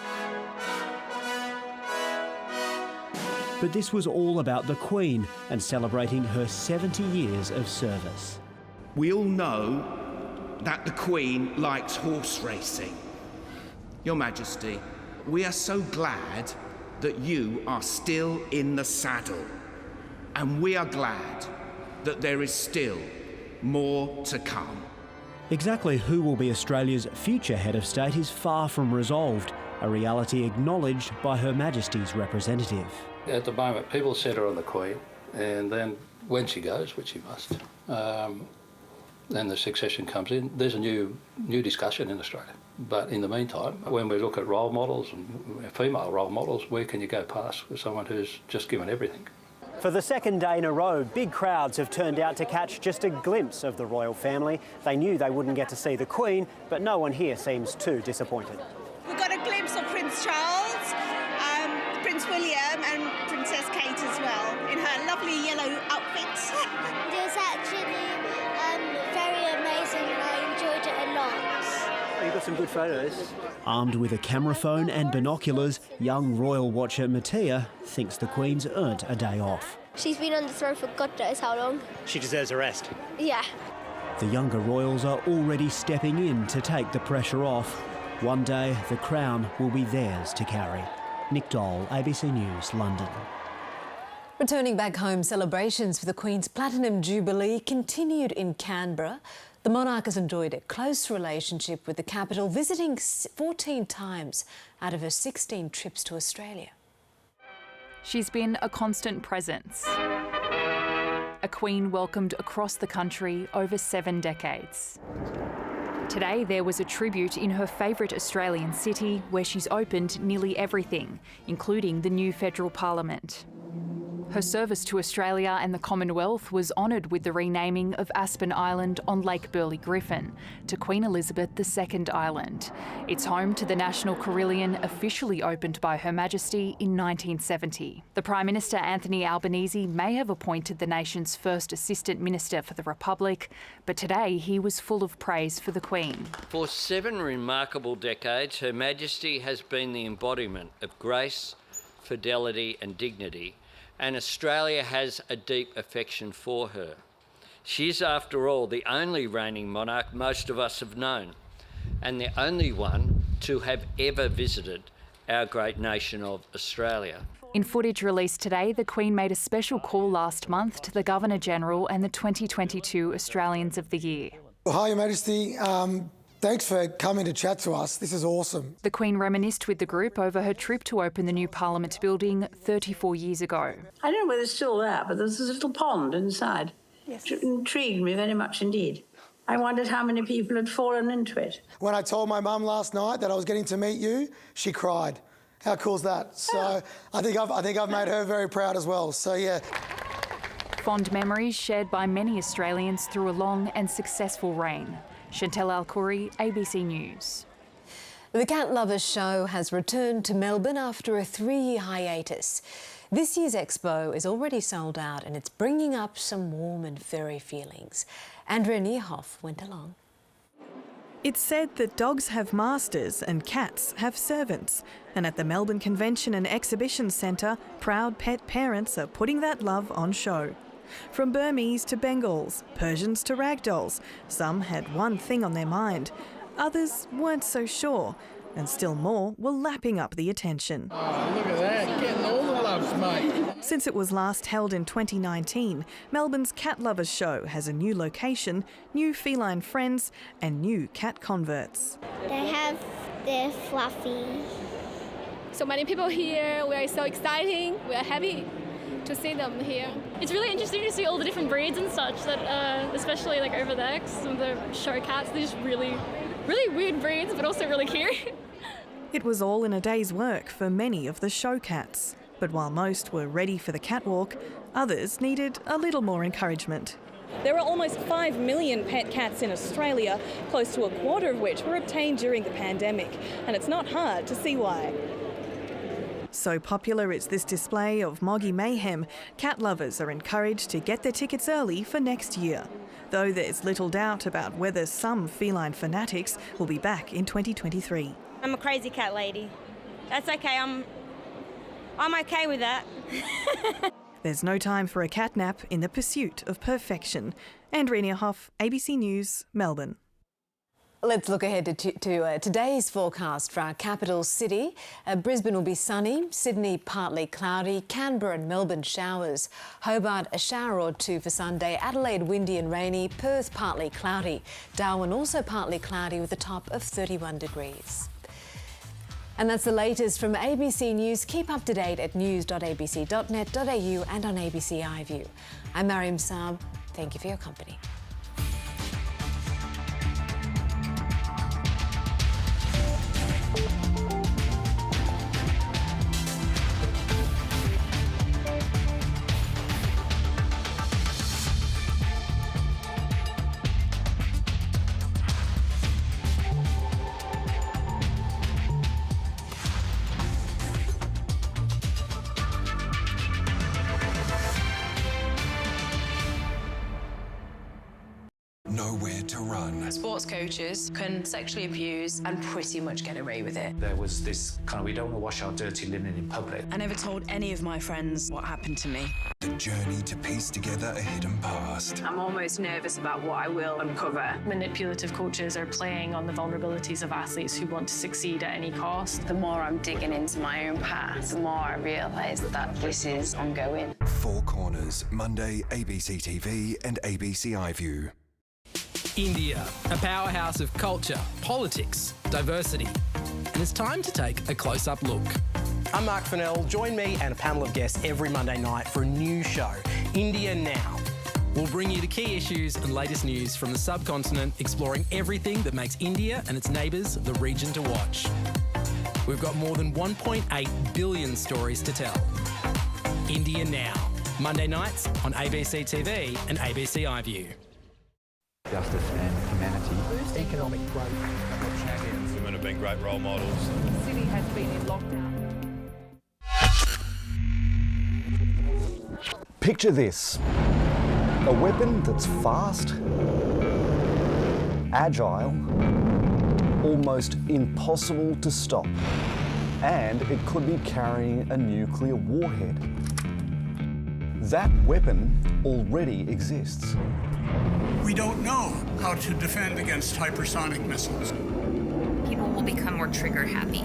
But this was all about the Queen and celebrating her 70 years of service. We all know that the Queen likes horse racing. Your Majesty, we are so glad that you are still in the saddle, and we are glad that there is still more to come. Exactly who will be Australia's future head of state is far from resolved, a reality acknowledged by Her Majesty's representative. At the moment, people centre on the Queen, and then when she goes, which she must, then the succession comes in. There's a new discussion in Australia. But in the meantime, when we look at role models and female role models, where can you go past with someone who's just given everything? For the second day in a row, big crowds have turned out to catch just a glimpse of the royal family. They knew they wouldn't get to see the Queen, but no one here seems too disappointed. We got a glimpse of Prince Charles, Prince William and Princess Kate as well, in her lovely yellow outfit. It was actually very amazing and I enjoyed it a lot. You got some good photos. Armed with a camera phone and binoculars, young royal watcher Mattia thinks the Queen's earned a day off. She's been on the throne for God knows how long. She deserves a rest. Yeah. The younger royals are already stepping in to take the pressure off. One day, the crown will be theirs to carry. Nick Dole, ABC News, London. Returning back home, celebrations for the Queen's Platinum Jubilee continued in Canberra. The monarch has enjoyed a close relationship with the capital, visiting 14 times out of her 16 trips to Australia. She's been a constant presence. A Queen welcomed across the country over 7 decades. Today there was a tribute in her favourite Australian city where she's opened nearly everything, including the new federal parliament. Her service to Australia and the Commonwealth was honoured with the renaming of Aspen Island on Lake Burley Griffin to Queen Elizabeth II Island. It's home to the National Carillon, officially opened by Her Majesty in 1970. The Prime Minister Anthony Albanese may have appointed the nation's first Assistant Minister for the Republic, but today he was full of praise for the Queen. For 7 remarkable decades, Her Majesty has been the embodiment of grace, fidelity and dignity, and Australia has a deep affection for her. She is, after all, the only reigning monarch most of us have known, and the only one to have ever visited our great nation of Australia. In footage released today, the Queen made a special call last month to the Governor-General and the 2022 Australians of the Year. Well, hi, Your Majesty. Thanks for coming to chat to us. This is awesome. The Queen reminisced with the group over her trip to open the new Parliament building 34 years ago. I don't know whether it's still there, but there's this little pond inside. Yes. It intrigued me very much indeed. I wondered how many people had fallen into it. When I told my mum last night that I was getting to meet you, she cried. How cool's that? So I think I've made her very proud as well. So yeah. Fond memories shared by many Australians through a long and successful reign. Chantel Alcouri, ABC News. The Cat Lovers Show has returned to Melbourne after a 3-year hiatus. This year's expo is already sold out and it's bringing up some warm and furry feelings. Andrea Nierhoff went along. It's said that dogs have masters and cats have servants. And at the Melbourne Convention and Exhibition Centre, proud pet parents are putting that love on show. From Burmese to Bengals, Persians to ragdolls, some had one thing on their mind. Others weren't so sure, and still more were lapping up the attention. Oh, look at that, getting all the loves, mate. Since it was last held in 2019, Melbourne's Cat Lovers Show has a new location, new feline friends, and new cat converts. They have their fluffy. So many people here, we are so exciting, we are happy to see them here. It's really interesting to see all the different breeds and such, that especially like over there, 'cause some of the show cats, they're just really weird breeds, but also really cute. It was all in a day's work for many of the show cats. But while most were ready for the catwalk, others needed a little more encouragement. There are almost 5 million pet cats in Australia, close to a quarter of which were obtained during the pandemic. And it's not hard to see why. So popular is this display of moggy mayhem, cat lovers are encouraged to get their tickets early for next year. Though there's little doubt about whether some feline fanatics will be back in 2023. I'm a crazy cat lady. That's okay, I'm okay with that. There's no time for a cat nap in the pursuit of perfection. Andrea Nierhoff, ABC News, Melbourne. Let's look ahead to today's forecast for our capital city. Brisbane will be sunny, Sydney partly cloudy, Canberra and Melbourne showers, Hobart a shower or two for Sunday, Adelaide windy and rainy, Perth partly cloudy, Darwin also partly cloudy with a top of 31 degrees. And that's the latest from ABC News. Keep up to date at news.abc.net.au and on ABC iView. I'm Mariam Saab. Thank you for your company. Nowhere to run. Sports coaches can sexually abuse and pretty much get away with it. There was this kind of, we don't want to wash our dirty linen in public. I never told any of my friends what happened to me. The journey to piece together a hidden past. I'm almost nervous about what I will uncover. Manipulative coaches are playing on the vulnerabilities of athletes who want to succeed at any cost. The more I'm digging into my own past, the more I realise that this is ongoing. Four Corners, Monday, ABC TV and ABC iView. India, a powerhouse of culture, politics, diversity. And it's time to take a close-up look. I'm Mark Fennell. Join me and a panel of guests every Monday night for a new show, India Now. We'll bring you the key issues and latest news from the subcontinent, exploring everything that makes India and its neighbours the region to watch. We've got more than 1.8 billion stories to tell. India Now, Monday nights on ABC TV and ABC iView. Justice and humanity. Economic growth. Champions. Women have been great role models. The city has been in lockdown. Picture this. A weapon that's fast, agile, almost impossible to stop. And it could be carrying a nuclear warhead. That weapon already exists. We don't know how to defend against hypersonic missiles. People will become more trigger happy.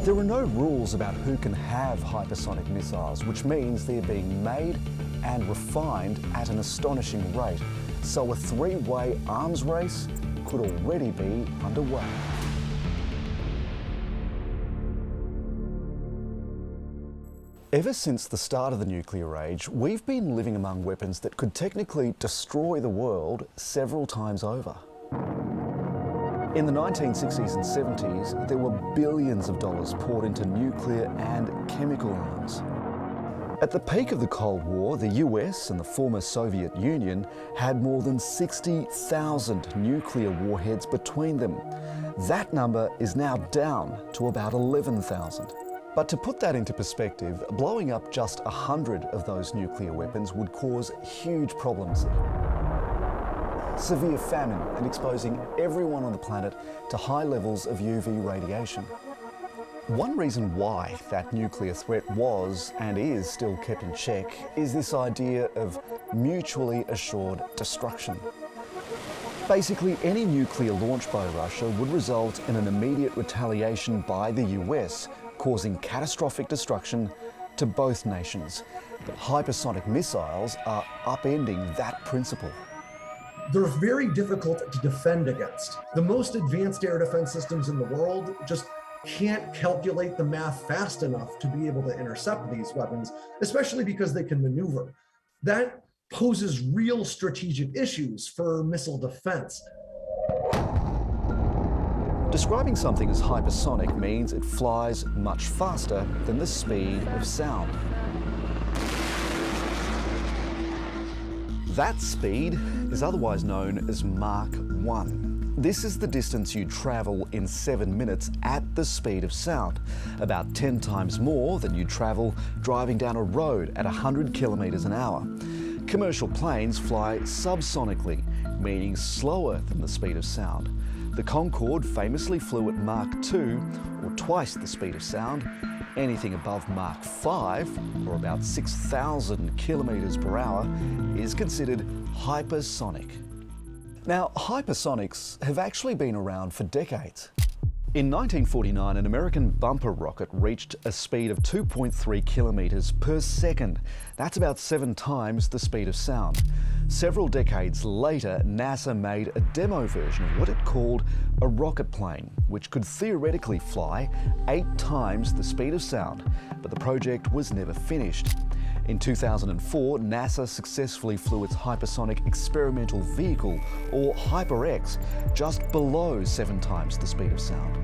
There are no rules about who can have hypersonic missiles, which means they're being made and refined at an astonishing rate. So a three-way arms race could already be underway. Ever since the start of the nuclear age, we've been living among weapons that could technically destroy the world several times over. In the 1960s and 70s, there were billions of dollars poured into nuclear and chemical arms. At the peak of the Cold War, the US and the former Soviet Union had more than 60,000 nuclear warheads between them. That number is now down to about 11,000. But to put that into perspective, blowing up just 100 of those nuclear weapons would cause huge problems. Severe famine and exposing everyone on the planet to high levels of UV radiation. One reason why that nuclear threat was and is still kept in check is this idea of mutually assured destruction. Basically, any nuclear launch by Russia would result in an immediate retaliation by the US, causing catastrophic destruction to both nations. But hypersonic missiles are upending that principle. They're very difficult to defend against. The most advanced air defense systems in the world just can't calculate the math fast enough to be able to intercept these weapons, especially because they can maneuver. That poses real strategic issues for missile defense. Describing something as hypersonic means it flies much faster than the speed of sound. That speed is otherwise known as Mach 1. This is the distance you travel in 7 minutes at the speed of sound, about 10 times more than you travel driving down a road at 100 kilometres an hour. Commercial planes fly subsonically, meaning slower than the speed of sound. The Concorde famously flew at Mach 2, or twice the speed of sound. Anything above Mach 5, or about 6,000 kilometres per hour, is considered hypersonic. Now, hypersonics have actually been around for decades. In 1949, an American bumper rocket reached a speed of 2.3 kilometres per second. That's about 7 times the speed of sound. Several decades later, NASA made a demo version of what it called a rocket plane, which could theoretically fly 8 times the speed of sound, but the project was never finished. In 2004, NASA successfully flew its hypersonic experimental vehicle, or HyperX, just below 7 times the speed of sound.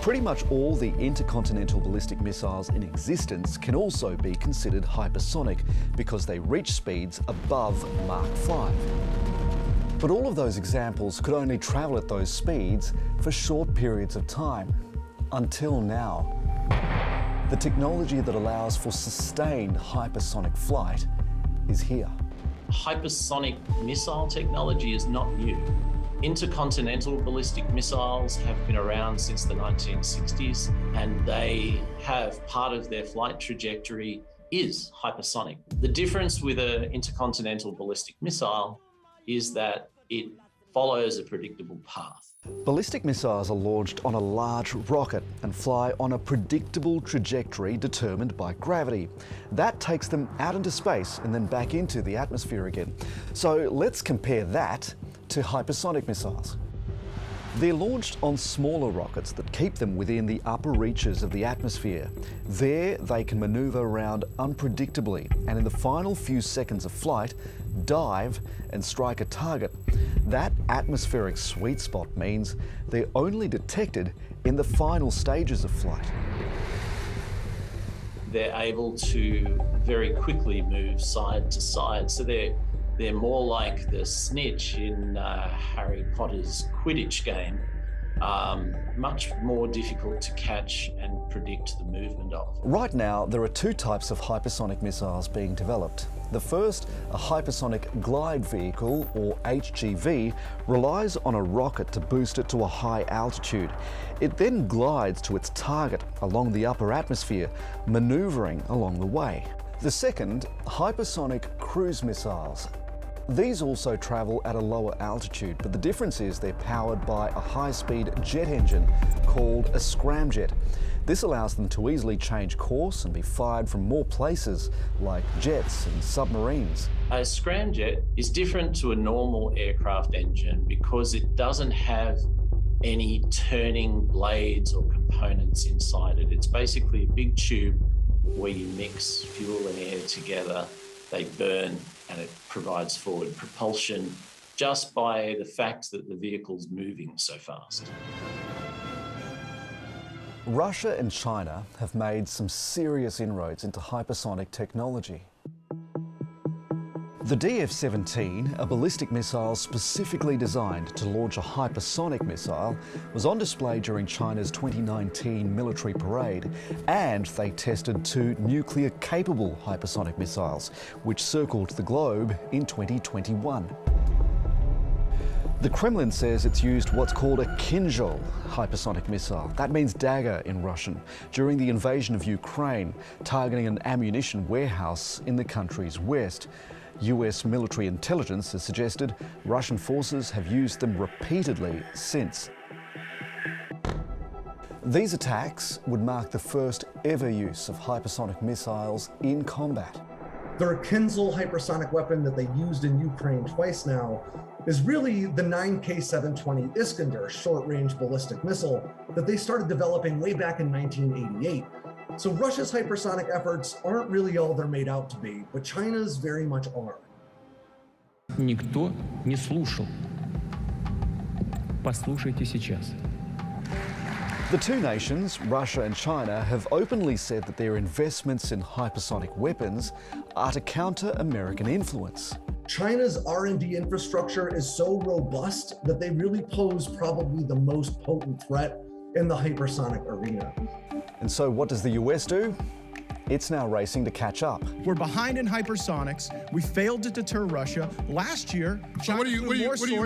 Pretty much all the intercontinental ballistic missiles in existence can also be considered hypersonic because they reach speeds above Mach 5. But all of those examples could only travel at those speeds for short periods of time, until now. The technology that allows for sustained hypersonic flight is here. Hypersonic missile technology is not new. Intercontinental ballistic missiles have been around since the 1960s, and they have part of their flight trajectory is hypersonic. The difference with an intercontinental ballistic missile is that it follows a predictable path. Ballistic missiles are launched on a large rocket and fly on a predictable trajectory determined by gravity. That takes them out into space and then back into the atmosphere again. So let's compare that to hypersonic missiles. They're launched on smaller rockets that keep them within the upper reaches of the atmosphere. There, they can maneuver around unpredictably and in the final few seconds of flight, dive and strike a target. That atmospheric sweet spot means they're only detected in the final stages of flight. they're able to very quickly move side to side. So they're more like the snitch in Harry Potter's Quidditch game, much more difficult to catch and predict the movement of. Right now, there are two types of hypersonic missiles being developed. The first, a hypersonic glide vehicle, or HGV, relies on a rocket to boost it to a high altitude. It then glides to its target along the upper atmosphere, manoeuvring along the way. The second, hypersonic cruise missiles. These also travel at a lower altitude, but the difference is they're powered by a high-speed jet engine called a scramjet. This allows them to easily change course and be fired from more places, like jets and submarines. A scramjet is different to a normal aircraft engine because it doesn't have any turning blades or components inside it. It's basically a big tube where you mix fuel and air together, they burn, and it provides forward propulsion just by the fact that the vehicle's moving so fast. Russia and China have made some serious inroads into hypersonic technology. The DF-17, a ballistic missile specifically designed to launch a hypersonic missile, was on display during China's 2019 military parade, and they tested two nuclear-capable hypersonic missiles, which circled the globe in 2021. The Kremlin says it's used what's called a Kinzhal hypersonic missile. That means dagger in Russian, during the invasion of Ukraine, targeting an ammunition warehouse in the country's west. US military intelligence has suggested Russian forces have used them repeatedly since. These attacks would mark the first ever use of hypersonic missiles in combat. Their Kinzhal hypersonic weapon that they used in Ukraine twice now is really the 9K-720 Iskander short-range ballistic missile that they started developing way back in 1988. So Russia's hypersonic efforts aren't really all they're made out to be, but China's very much are. Никто не слушал. Послушайте сейчас. The two nations, Russia and China, have openly said that their investments in hypersonic weapons are to counter American influence. China's R&D infrastructure is so robust that they really pose probably the most potent threat in the hypersonic arena. And so what does the US do? It's now racing to catch up. We're behind in hypersonics. We failed to deter Russia. Last year, China what do you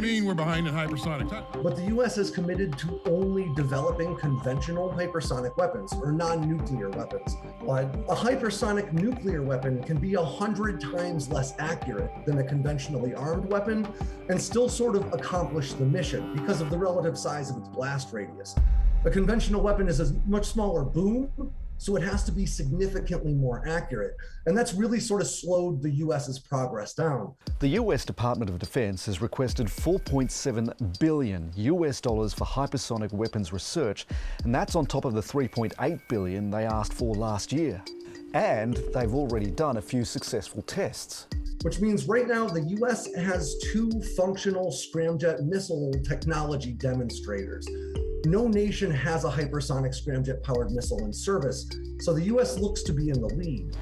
mean we're behind in hypersonics? But the US is committed to only developing conventional hypersonic weapons, or non-nuclear weapons. But a hypersonic nuclear weapon can be 100 times less accurate than a conventionally armed weapon and still sort of accomplish the mission because of the relative size of its blast radius. A conventional weapon is a much smaller boom, so it has to be significantly more accurate. And that's really sort of slowed the US's progress down. The US Department of Defense has requested $4.7 billion for hypersonic weapons research, and that's on top of the $3.8 billion they asked for last year. And they've already done a few successful tests. Which means right now the US has two functional scramjet missile technology demonstrators. No nation has a hypersonic scramjet-powered missile in service, so the US looks to be in the lead.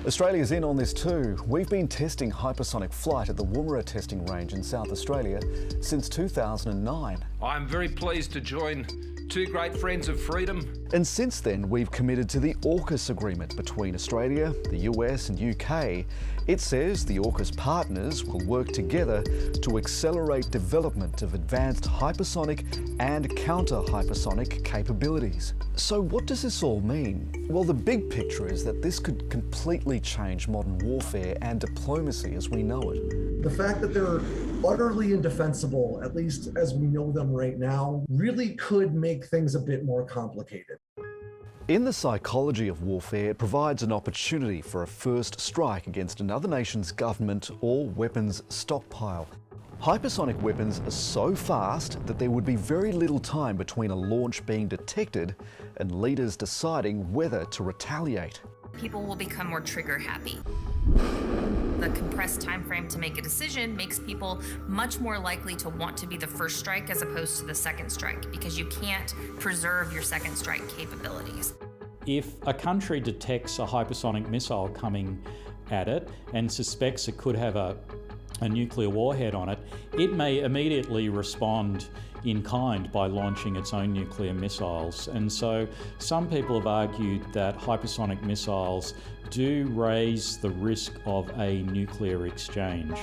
Australia's in on this too. We've been testing hypersonic flight at the Woomera testing range in South Australia since 2009. I'm very pleased to join two great friends of freedom. And since then, we've committed to the AUKUS agreement between Australia, the US and UK. It says the AUKUS partners will work together to accelerate development of advanced hypersonic and counter-hypersonic capabilities. So what does this all mean? Well, the big picture is that this could completely change modern warfare and diplomacy as we know it. The fact that they're utterly indefensible, at least as we know them right now, really could make things a bit more complicated. In the psychology of warfare, it provides an opportunity for a first strike against another nation's government or weapons stockpile. Hypersonic weapons are so fast that there would be very little time between a launch being detected and leaders deciding whether to retaliate. People will become more trigger happy. The compressed time frame to make a decision makes people much more likely to want to be the first strike as opposed to the second strike, because you can't preserve your second strike capabilities. If a country detects a hypersonic missile coming at it and suspects it could have a nuclear warhead on it, it may immediately respond in kind by launching its own nuclear missiles. And so some people have argued that hypersonic missiles do raise the risk of a nuclear exchange.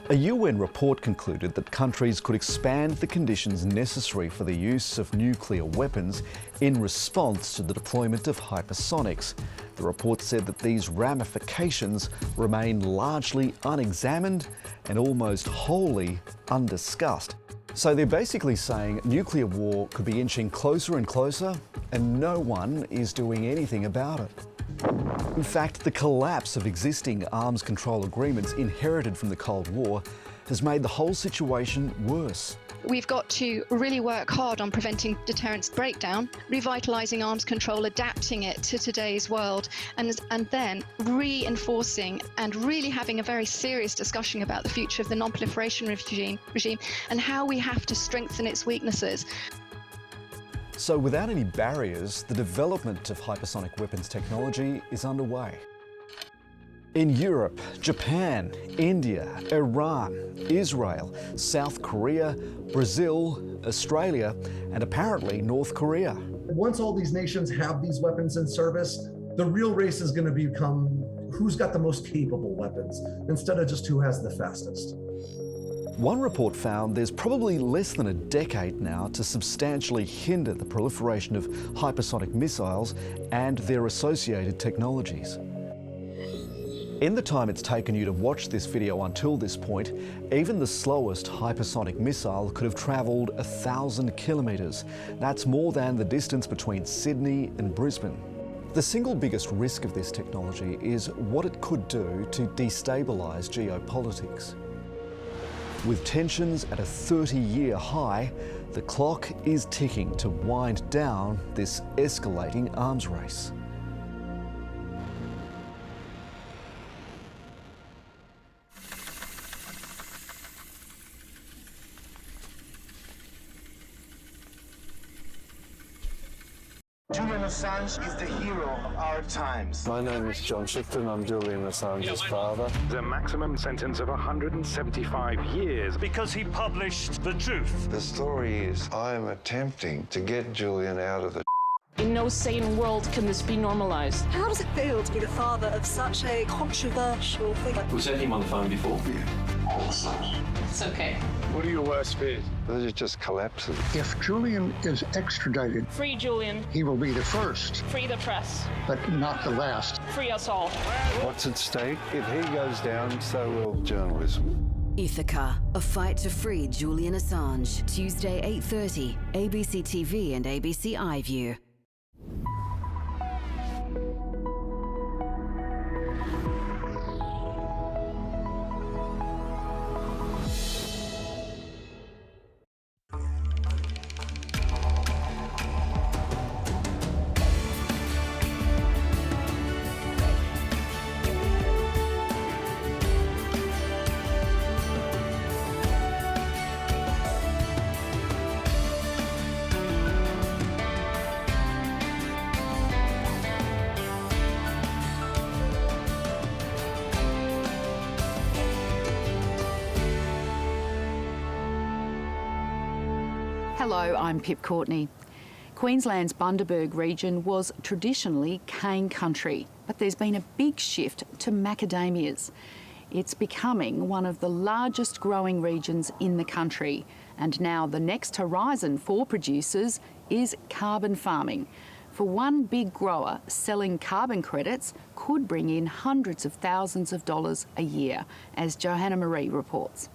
A UN report concluded that countries could expand the conditions necessary for the use of nuclear weapons in response to the deployment of hypersonics. The report said that these ramifications remain largely unexamined and almost wholly undiscussed. So they're basically saying nuclear war could be inching closer and closer, and no one is doing anything about it. In fact, the collapse of existing arms control agreements inherited from the Cold War has made the whole situation worse. We've got to really work hard on preventing deterrence breakdown, revitalising arms control, adapting it to today's world, and then reinforcing and really having a very serious discussion about the future of the non-proliferation regime and how we have to strengthen its weaknesses. So without any barriers, the development of hypersonic weapons technology is underway. In Europe, Japan, India, Iran, Israel, South Korea, Brazil, Australia, and apparently North Korea. Once all these nations have these weapons in service, the real race is going to become who's got the most capable weapons instead of just who has the fastest. One report found there's probably less than a decade now to substantially hinder the proliferation of hypersonic missiles and their associated technologies. In the time it's taken you to watch this video until this point, even the slowest hypersonic missile could have travelled 1,000 kilometres. That's more than the distance between Sydney and Brisbane. The single biggest risk of this technology is what it could do to destabilise geopolitics. With tensions at a 30-year high, the clock is ticking to wind down this escalating arms race. Julian Assange is the hero of our times. My name is John Shipton. I'm Julian Assange's father. The maximum sentence of 175 years. Because he published the truth. The story is I am attempting to get Julian out of the In no sane world can this be normalized. How does it feel to be the father of such a controversial figure? Was that him on the phone before? It's okay. What are your worst fears? That it just collapses. If Julian is extradited, Free Julian. he will be the first, Free the press. but not the last. Free us all. What's at stake? If he goes down, so will journalism. Ithaca, a fight to free Julian Assange. Tuesday, 8:30, ABC TV and ABC iView. Hello, I'm Pip Courtney. Queensland's Bundaberg region was traditionally cane country, but there's been a big shift to macadamias. It's becoming one of the largest growing regions in the country, and now the next horizon for producers is carbon farming. For one big grower, selling carbon credits could bring in hundreds of thousands of dollars a year, as Johanna Marie reports.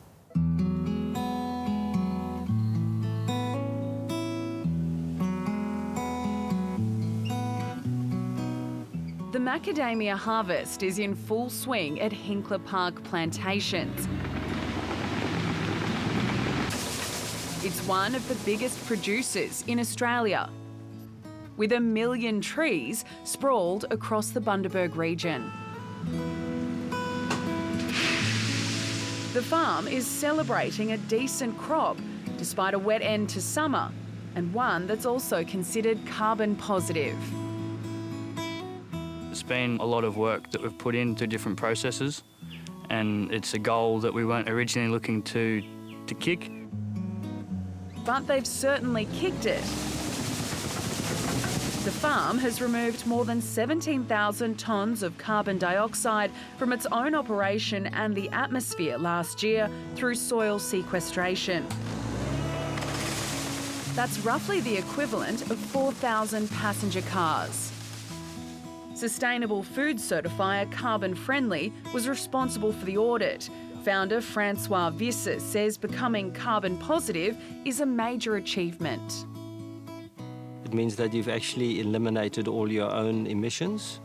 The macadamia harvest is in full swing at Hinkler Park Plantations. It's one of the biggest producers in Australia, with 1 million trees sprawled across the Bundaberg region. The farm is celebrating a decent crop, despite a wet end to summer, and one that's also considered carbon positive. It's been a lot of work that we've put into different processes, and it's a goal that we weren't originally looking to kick. But they've certainly kicked it. The farm has removed more than 17,000 tonnes of carbon dioxide from its own operation and the atmosphere last year through soil sequestration. That's roughly the equivalent of 4,000 passenger cars. Sustainable food certifier Carbon Friendly was responsible for the audit. Founder Francois Visser says becoming carbon positive is a major achievement. It means that you've actually eliminated all your own emissions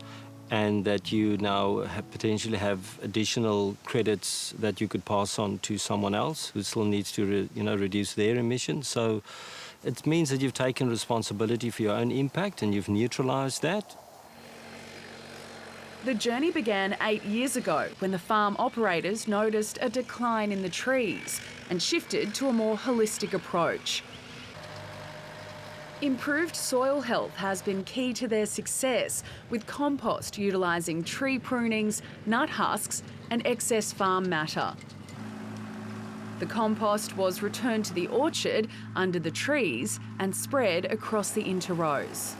and that you now potentially have additional credits that you could pass on to someone else who still needs to reduce their emissions. So it means that you've taken responsibility for your own impact and you've neutralised that. The journey began 8 years ago when the farm operators noticed a decline in the trees and shifted to a more holistic approach. Improved soil health has been key to their success, with compost utilising tree prunings, nut husks and excess farm matter. The compost was returned to the orchard under the trees and spread across the interrows.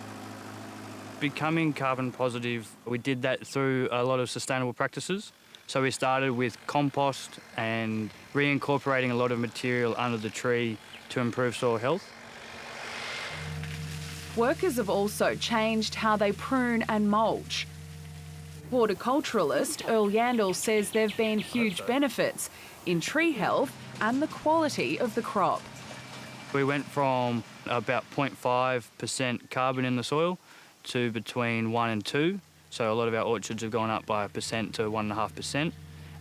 Becoming carbon positive, we did that through a lot of sustainable practices. So we started with compost and reincorporating a lot of material under the tree to improve soil health. Workers have also changed how they prune and mulch. Horticulturalist Earl Yandel says there have been huge benefits in tree health and the quality of the crop. We went from about 0.5% carbon in the soil to between 1 and 2. So a lot of our orchards have gone up by 1% to 1.5%,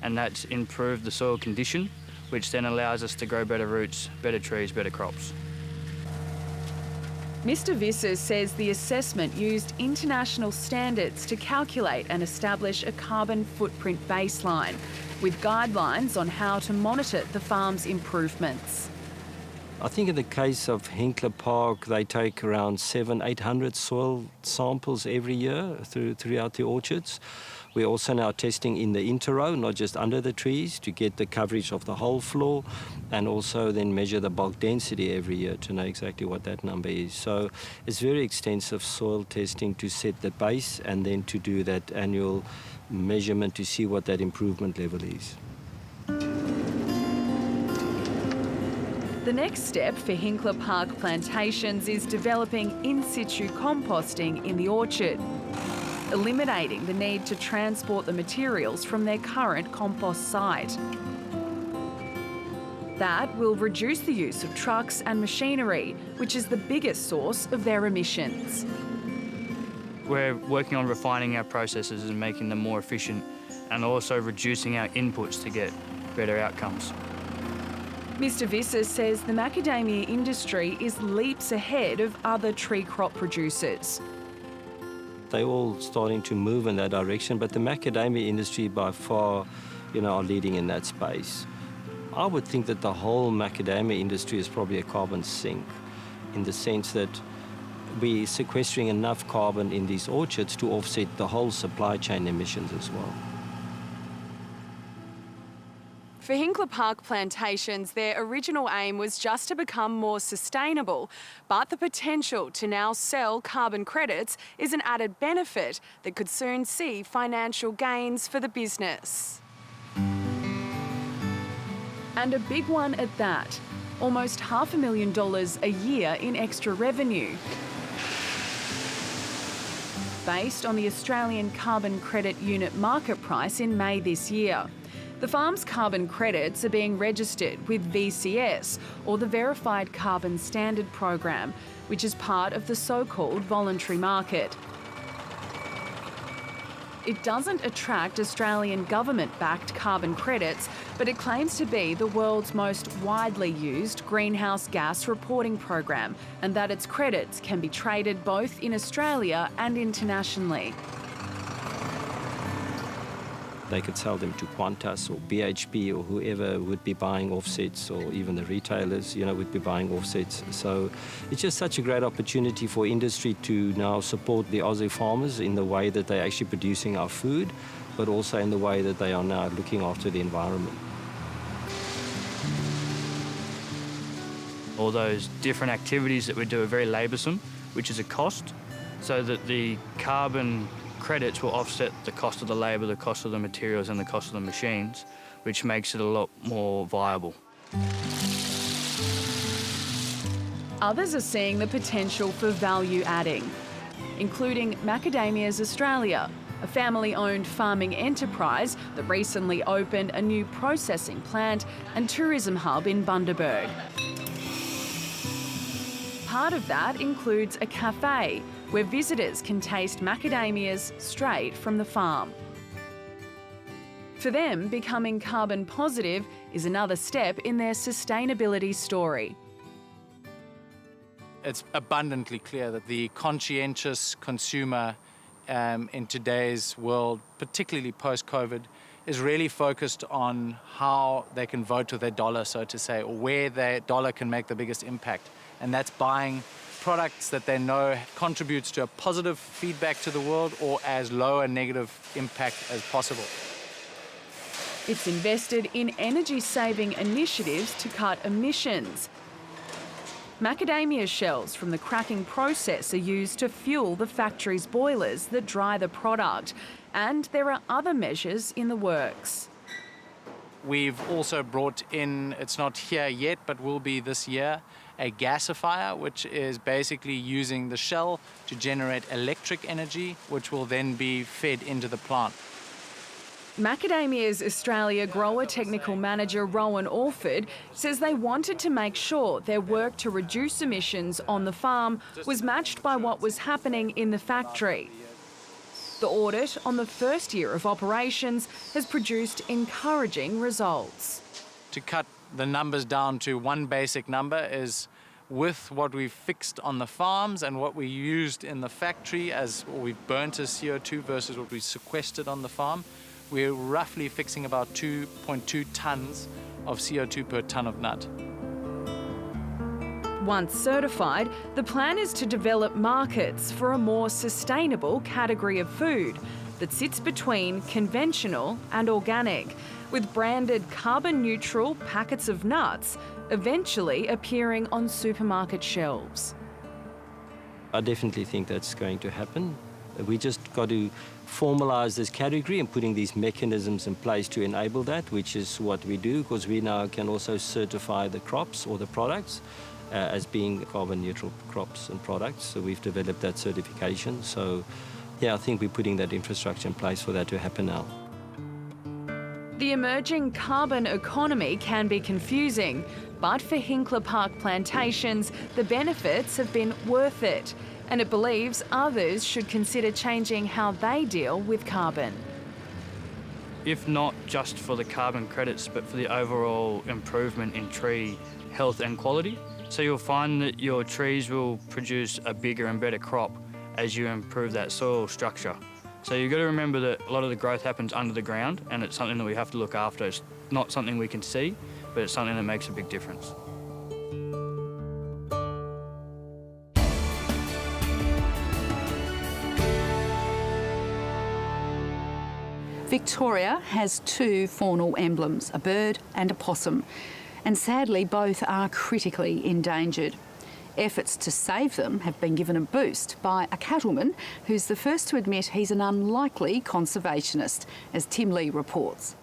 and that's improved the soil condition, which then allows us to grow better roots, better trees, better crops. Mr Visser says the assessment used international standards to calculate and establish a carbon footprint baseline, with guidelines on how to monitor the farm's improvements. I think in the case of Hinkler Park, they take around 700-800 soil samples every year throughout the orchards. We're also now testing in the interrow, not just under the trees, to get the coverage of the whole floor, and also then measure the bulk density every year to know exactly what that number is. So it's very extensive soil testing to set the base and then to do that annual measurement to see what that improvement level is. The next step for Hinkler Park plantations is developing in situ composting in the orchard, eliminating the need to transport the materials from their current compost site. That will reduce the use of trucks and machinery, which is the biggest source of their emissions. We're working on refining our processes and making them more efficient, and also reducing our inputs to get better outcomes. Mr Visser says the macadamia industry is leaps ahead of other tree crop producers. They're all starting to move in that direction, but the macadamia industry by far, are leading in that space. I would think that the whole macadamia industry is probably a carbon sink, in the sense that we're sequestering enough carbon in these orchards to offset the whole supply chain emissions as well. For Hinkler Park plantations, their original aim was just to become more sustainable, but the potential to now sell carbon credits is an added benefit that could soon see financial gains for the business. And a big one at that, almost $500,000 a year in extra revenue, based on the Australian carbon credit unit market price in May this year. The farm's carbon credits are being registered with VCS, or the Verified Carbon Standard Program, which is part of the so-called voluntary market. It doesn't attract Australian government-backed carbon credits, but it claims to be the world's most widely used greenhouse gas reporting program, and that its credits can be traded both in Australia and internationally. They could sell them to Qantas or BHP or whoever would be buying offsets, or even the retailers, would be buying offsets. So it's just such a great opportunity for industry to now support the Aussie farmers in the way that they're actually producing our food, but also in the way that they are now looking after the environment. All those different activities that we do are very laboursome, which is a cost, so that the carbon credits will offset the cost of the labour, the cost of the materials and the cost of the machines, which makes it a lot more viable. Others are seeing the potential for value adding, including Macadamias Australia, a family-owned farming enterprise that recently opened a new processing plant and tourism hub in Bundaberg. Part of that includes a cafe where visitors can taste macadamias straight from the farm. For them, becoming carbon positive is another step in their sustainability story. It's abundantly clear that the conscientious consumer in today's world, particularly post-COVID, is really focused on how they can vote with their dollar, so to say, or where their dollar can make the biggest impact. And that's buying products that they know contributes to a positive feedback to the world or as low a negative impact as possible. It's invested in energy-saving initiatives to cut emissions. Macadamia shells from the cracking process are used to fuel the factory's boilers that dry the product, and there are other measures in the works. We've also brought in, it's not here yet, but will be this year, a gasifier, which is basically using the shell to generate electric energy, which will then be fed into the plant. Macadamias Australia grower technical manager Rowan Orford says they wanted to make sure their work to reduce emissions on the farm was matched by what was happening in the factory. The audit on the first year of operations has produced encouraging results. To cut the numbers down to one basic number is with what we've fixed on the farms and what we used in the factory as what we've burnt as CO2 versus what we sequestered on the farm, we're roughly fixing about 2.2 tonnes of CO2 per tonne of nut. Once certified, the plan is to develop markets for a more sustainable category of food that sits between conventional and organic, with branded carbon-neutral packets of nuts eventually appearing on supermarket shelves. I definitely think that's going to happen. We just got to formalise this category and putting these mechanisms in place to enable that, which is what we do, because we now can also certify the crops or the products as being carbon neutral crops and products. So we've developed that certification. So yeah, I think we're putting that infrastructure in place for that to happen now. The emerging carbon economy can be confusing, but for Hinkler Park Plantations, the benefits have been worth it, and it believes others should consider changing how they deal with carbon. If not just for the carbon credits, but for the overall improvement in tree health and quality. So you'll find that your trees will produce a bigger and better crop as you improve that soil structure. So you've got to remember that a lot of the growth happens under the ground, and it's something that we have to look after. It's not something we can see, but it's something that makes a big difference. Victoria has two faunal emblems, a bird and a possum, and sadly both are critically endangered. Efforts to save them have been given a boost by a cattleman who's the first to admit he's an unlikely conservationist, as Tim Lee reports.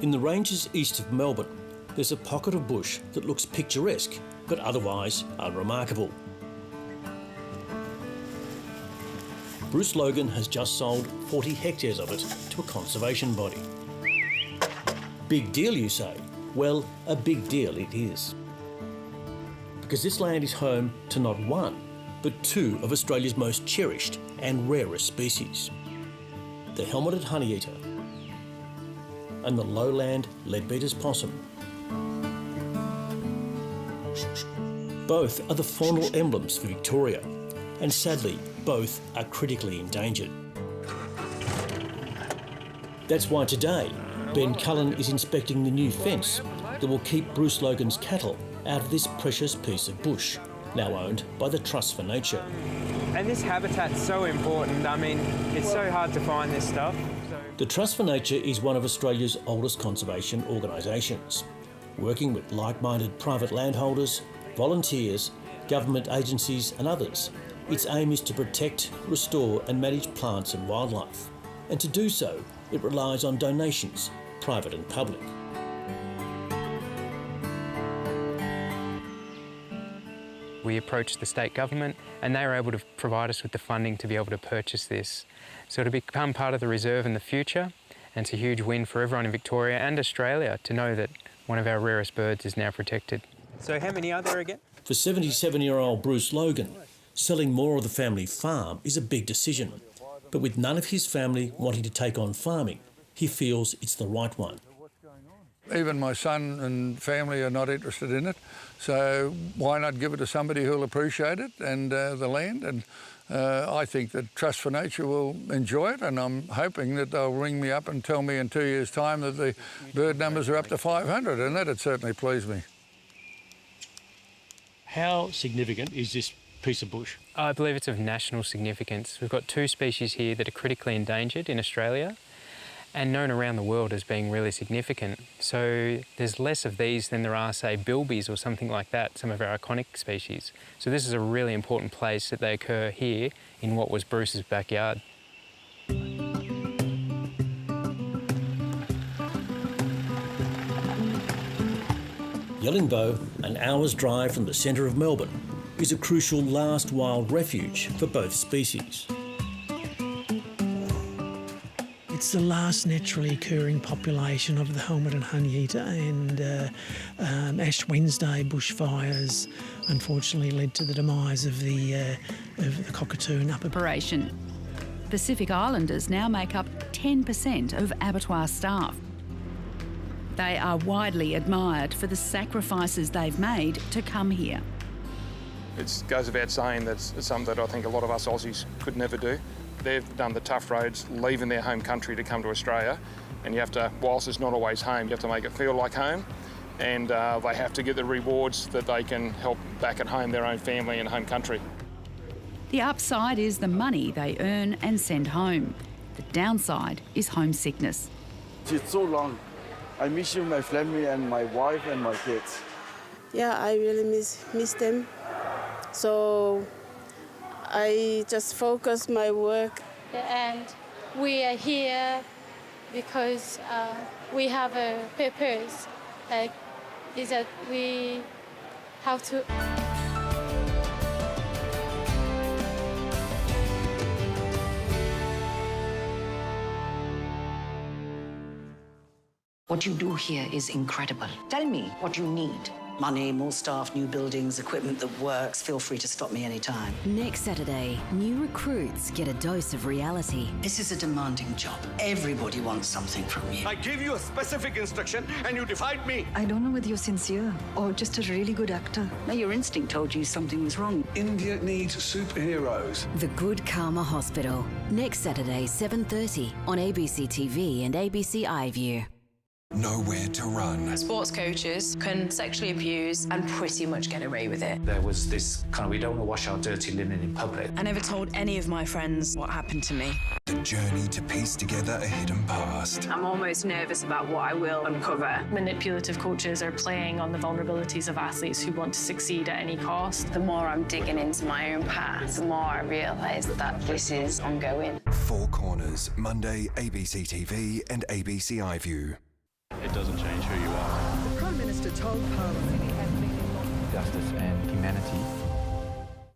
In the ranges east of Melbourne, there's a pocket of bush that looks picturesque, but otherwise unremarkable. Bruce Logan has just sold 40 hectares of it to a conservation body. Big deal, you say? Well, a big deal it is. Because this land is home to not one, but two of Australia's most cherished and rarest species. The helmeted honeyeater and the lowland leadbeater's possum. Both are the faunal emblems for Victoria, and sadly, both are critically endangered. That's why today, Ben Cullen is inspecting the new fence that will keep Bruce Logan's cattle out of this precious piece of bush, now owned by the Trust for Nature. And this habitat's so important. I mean, it's so hard to find this stuff. The Trust for Nature is one of Australia's oldest conservation organisations, working with like-minded private landholders, volunteers, government agencies and others. Its aim is to protect, restore and manage plants and wildlife. And to do so, it relies on donations, private and public. We approached the state government and they were able to provide us with the funding to be able to purchase this. So it'll become part of the reserve in the future, and it's a huge win for everyone in Victoria and Australia to know that one of our rarest birds is now protected. So how many are there again? For 77-year-old Bruce Logan, selling more of the family farm is a big decision. But with none of his family wanting to take on farming, he feels it's the right one. Even my son and family are not interested in it, so why not give it to somebody who'll appreciate it and the land? And I think that Trust for Nature will enjoy it, and I'm hoping that they'll ring me up and tell me in 2 years' time that the bird numbers are up to 500, and that'd certainly please me. How significant is this piece of bush? I believe it's of national significance. We've got 2 species here that are critically endangered in Australia and known around the world as being really significant. So there's less of these than there are, say, bilbies or something like that, some of our iconic species. So this is a really important place that they occur here in what was Bruce's backyard. Yellingbo, an hour's drive from the centre of Melbourne, is a crucial last wild refuge for both species. It's the last naturally occurring population of the helmeted honeyeater, and Ash Wednesday bushfires unfortunately led to the demise of the cockatoo and upper. Operation. Pacific Islanders now make up 10% of abattoir staff. They are widely admired for the sacrifices they've made to come here. It goes without saying that's something that I think a lot of us Aussies could never do. They've done the tough roads, leaving their home country to come to Australia, and you have to, whilst it's not always home, you have to make it feel like home, and they have to get the rewards that they can help back at home their own family and home country. The upside is the money they earn and send home. The downside is homesickness. It's so long. I miss you, my family and my wife and my kids. Yeah, I really miss them. So I just focus my work. And we are here because we have a purpose, is that we have to. What you do here is incredible. Tell me what you need. Money, more staff, new buildings, equipment that works. Feel free to stop me anytime. Next Saturday, new recruits get a dose of reality. This is a demanding job. Everybody wants something from you. I gave you a specific instruction and you defied me. I don't know whether you're sincere or just a really good actor. Now, your instinct told you something was wrong. India needs superheroes. The Good Karma Hospital. Next Saturday, 7:30 on ABC TV and ABC iView. Nowhere to run. Sports coaches can sexually abuse and pretty much get away with it. There was this kind of, we don't want to wash our dirty linen in public. I never told any of my friends what happened to me. The journey to piece together a hidden past. I'm almost nervous about what I will uncover. Manipulative coaches are playing on the vulnerabilities of athletes who want to succeed at any cost. The more I'm digging into my own past, the more I realise that this is ongoing. Four Corners, Monday, ABC TV and ABC iView. It doesn't change who you are. The Prime Minister told Parliament justice and humanity.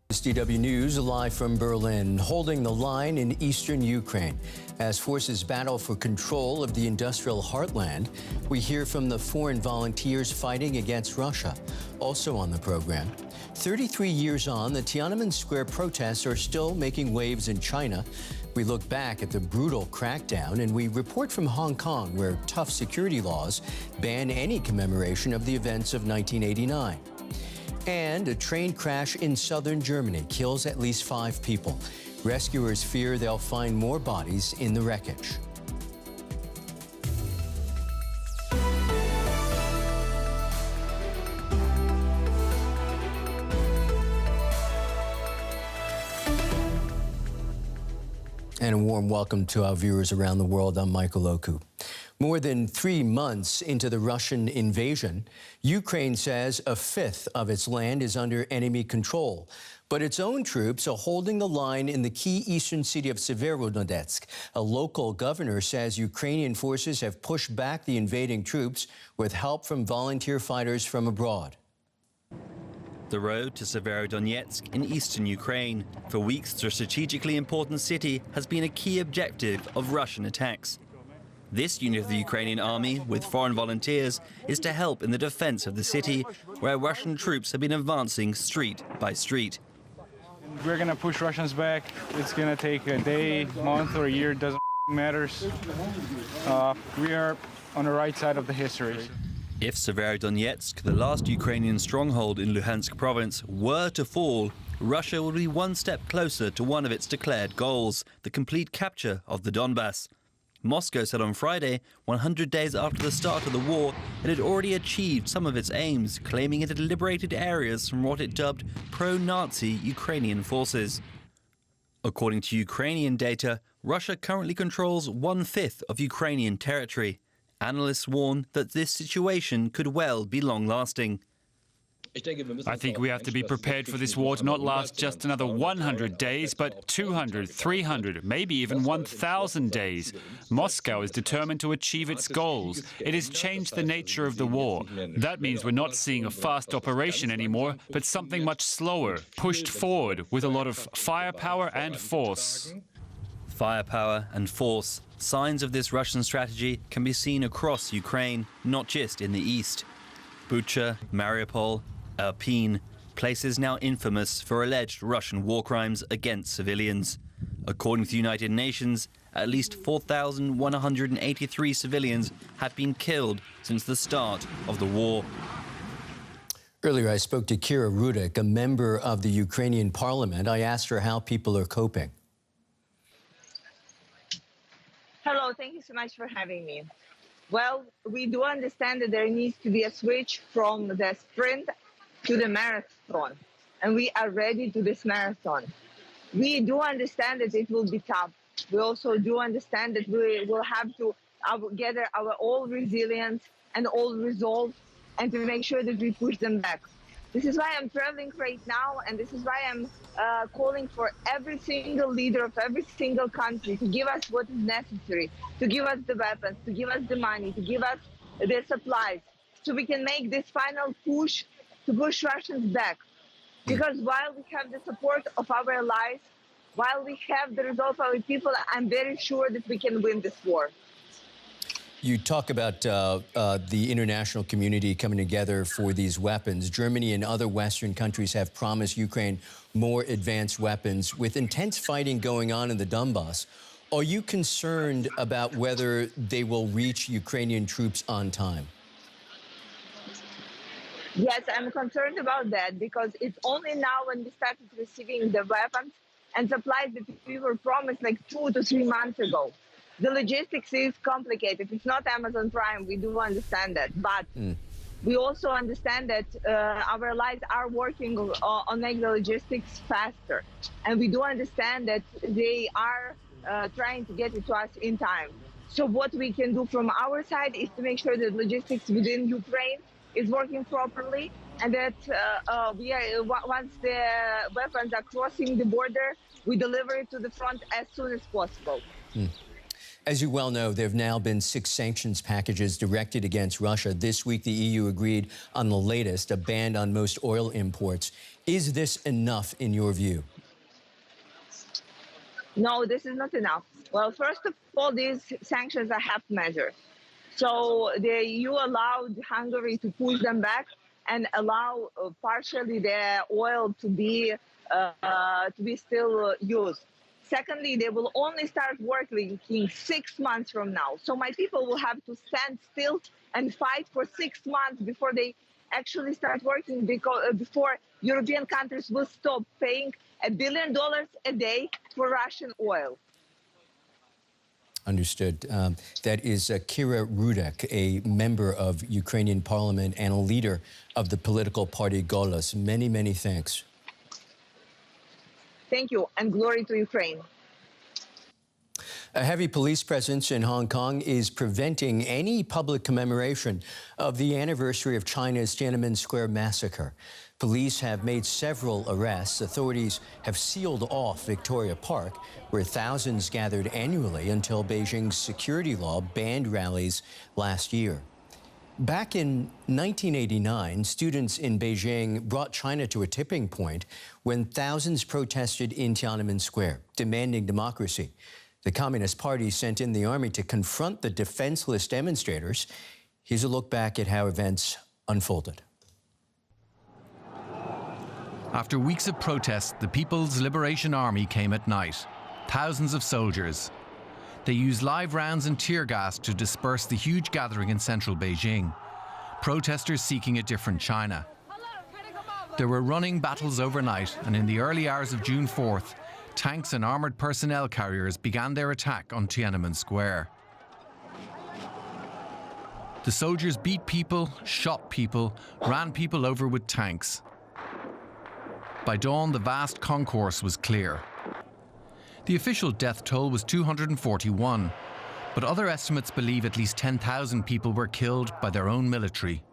DW News live from Berlin, holding the line in eastern Ukraine. As forces battle for control of the industrial heartland, we hear from the foreign volunteers fighting against Russia. Also on the program, 33 years on, the Tiananmen Square protests are still making waves in China. We look back at the brutal crackdown, and we report from Hong Kong, where tough security laws ban any commemoration of the events of 1989. And a train crash in southern Germany kills at least 5 people. Rescuers fear they'll find more bodies in the wreckage. And a warm welcome to our viewers around the world. I'm Michael Oku. More than 3 months into the Russian invasion, Ukraine says a fifth of its land is under enemy control. But its own troops are holding the line in the key eastern city of Severodonetsk. A local governor says Ukrainian forces have pushed back the invading troops with help from volunteer fighters from abroad. The road to Severodonetsk in eastern Ukraine. For weeks, the strategically important city has been a key objective of Russian attacks. This unit of the Ukrainian army, with foreign volunteers, is to help in the defense of the city, where Russian troops have been advancing street by street. We're going to push Russians back. It's going to take a day, month, or a year. It doesn't matter. We are on the right side of the history. If Severodonetsk, the last Ukrainian stronghold in Luhansk province, were to fall, Russia would be one step closer to one of its declared goals, the complete capture of the Donbass. Moscow said on Friday, 100 days after the start of the war, it had already achieved some of its aims, claiming it had liberated areas from what it dubbed pro-Nazi Ukrainian forces. According to Ukrainian data, Russia currently controls 1/5 of Ukrainian territory. Analysts warn that this situation could well be long-lasting. I think we have to be prepared for this war to not last just another 100 days, but 200, 300, maybe even 1,000 days. Moscow is determined to achieve its goals. It has changed the nature of the war. That means we're not seeing a fast operation anymore, but something much slower, pushed forward with a lot of firepower and force. Firepower and force. Signs of this Russian strategy can be seen across Ukraine, not just in the east. Bucha, Mariupol, Irpin, places now infamous for alleged Russian war crimes against civilians. According to the United Nations, at least 4,183 civilians have been killed since the start of the war. Earlier, I spoke to Kira Rudik, a member of the Ukrainian parliament. I asked her how people are coping. Hello, thank you so much for having me. Well, we do understand that there needs to be a switch from the sprint to the marathon, and we are ready to this marathon. We do understand that it will be tough. We also do understand that we will have to gather our all resilience and all resolve and to make sure that we push them back. This is why I'm traveling right now, and this is why I'm calling for every single leader of every single country to give us what is necessary, to give us the weapons, to give us the money, to give us the supplies, so we can make this final push to push Russians back. Because while we have the support of our allies, while we have the resolve of our people, I'm very sure that we can win this war. You talk about the international community coming together for these weapons. Germany and other Western countries have promised Ukraine more advanced weapons. With intense fighting going on in the Donbass, are you concerned about whether they will reach Ukrainian troops on time? Yes, I'm concerned about that, because it's only now when we started receiving the weapons and supplies that we were promised like 2 to 3 months ago. The logistics is complicated. It's not Amazon Prime. We do understand that. But we also understand that our allies are working on making the logistics faster. And we do understand that they are trying to get it to us in time. So what we can do from our side is to make sure that logistics within Ukraine is working properly, and that once the weapons are crossing the border, we deliver it to the front as soon as possible. As you well know, there have now been 6 sanctions packages directed against Russia. This week, the EU agreed on the latest, a ban on most oil imports. Is this enough in your view? No, this is not enough. Well, first of all, these sanctions are half measures. So the EU allowed Hungary to push them back and allow partially the oil to be still used. Secondly, they will only start working 6 months from now. So my people will have to stand still and fight for 6 months before they actually start working before European countries will stop paying $1 billion a day for Russian oil. Understood. That is Kira Rudek, a member of Ukrainian parliament and a leader of the political party Golos. Many, many thanks. Thank you, and glory to Ukraine. A heavy police presence in Hong Kong is preventing any public commemoration of the anniversary of China's Tiananmen Square massacre. Police have made several arrests. Authorities have sealed off Victoria Park, where thousands gathered annually until Beijing's security law banned rallies last year. Back in 1989, students in Beijing brought China to a tipping point when thousands protested in Tiananmen Square, demanding democracy. The Communist Party sent in the army to confront the defenseless demonstrators. Here's a look back at how events unfolded. After weeks of protest, the People's Liberation Army came at night. Thousands of soldiers. They used live rounds and tear gas to disperse the huge gathering in central Beijing. Protesters seeking a different China. There were running battles overnight, and in the early hours of June 4th, tanks and armoured personnel carriers began their attack on Tiananmen Square. The soldiers beat people, shot people, ran people over with tanks. By dawn, the vast concourse was clear. The official death toll was 241, but other estimates believe at least 10,000 people were killed by their own military.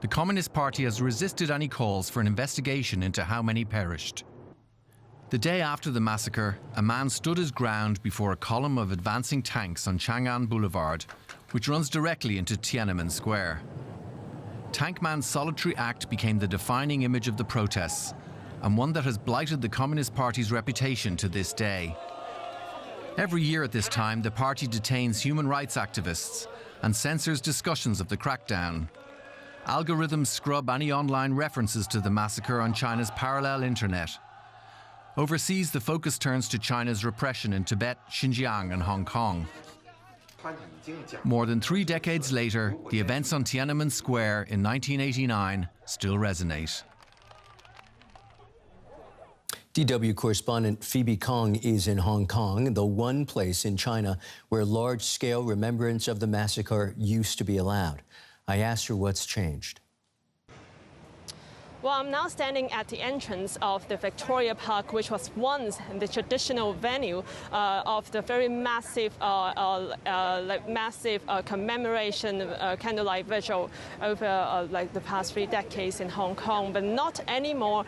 The Communist Party has resisted any calls for an investigation into how many perished. The day after the massacre, a man stood his ground before a column of advancing tanks on Chang'an Boulevard, which runs directly into Tiananmen Square. Tankman's solitary act became the defining image of the protests, and one that has blighted the Communist Party's reputation to this day. Every year at this time, the party detains human rights activists and censors discussions of the crackdown. Algorithms scrub any online references to the massacre on China's parallel internet. Overseas, the focus turns to China's repression in Tibet, Xinjiang, and Hong Kong. More than 3 decades later, the events on Tiananmen Square in 1989 still resonate. DW correspondent Phoebe Kong is in Hong Kong, the one place in China where large-scale remembrance of the massacre used to be allowed. I asked her what's changed. Well, I'm now standing at the entrance of the Victoria Park, which was once the traditional venue of the very massive, commemoration candlelight vigil over the past 3 decades in Hong Kong, but not anymore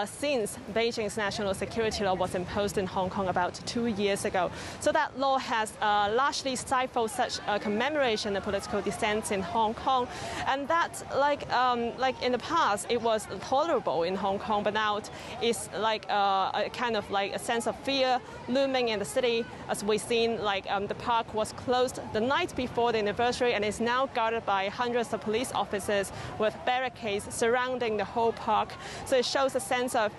since Beijing's national security law was imposed in Hong Kong about 2 years ago. So that law has largely stifled such commemoration and political dissent in Hong Kong, and that, like in the past, it was tolerable in Hong Kong, but now it's like a kind of like a sense of fear looming in the city. As we've seen, the park was closed the night before the anniversary and is now guarded by hundreds of police officers with barricades surrounding the whole park. So it shows a sense of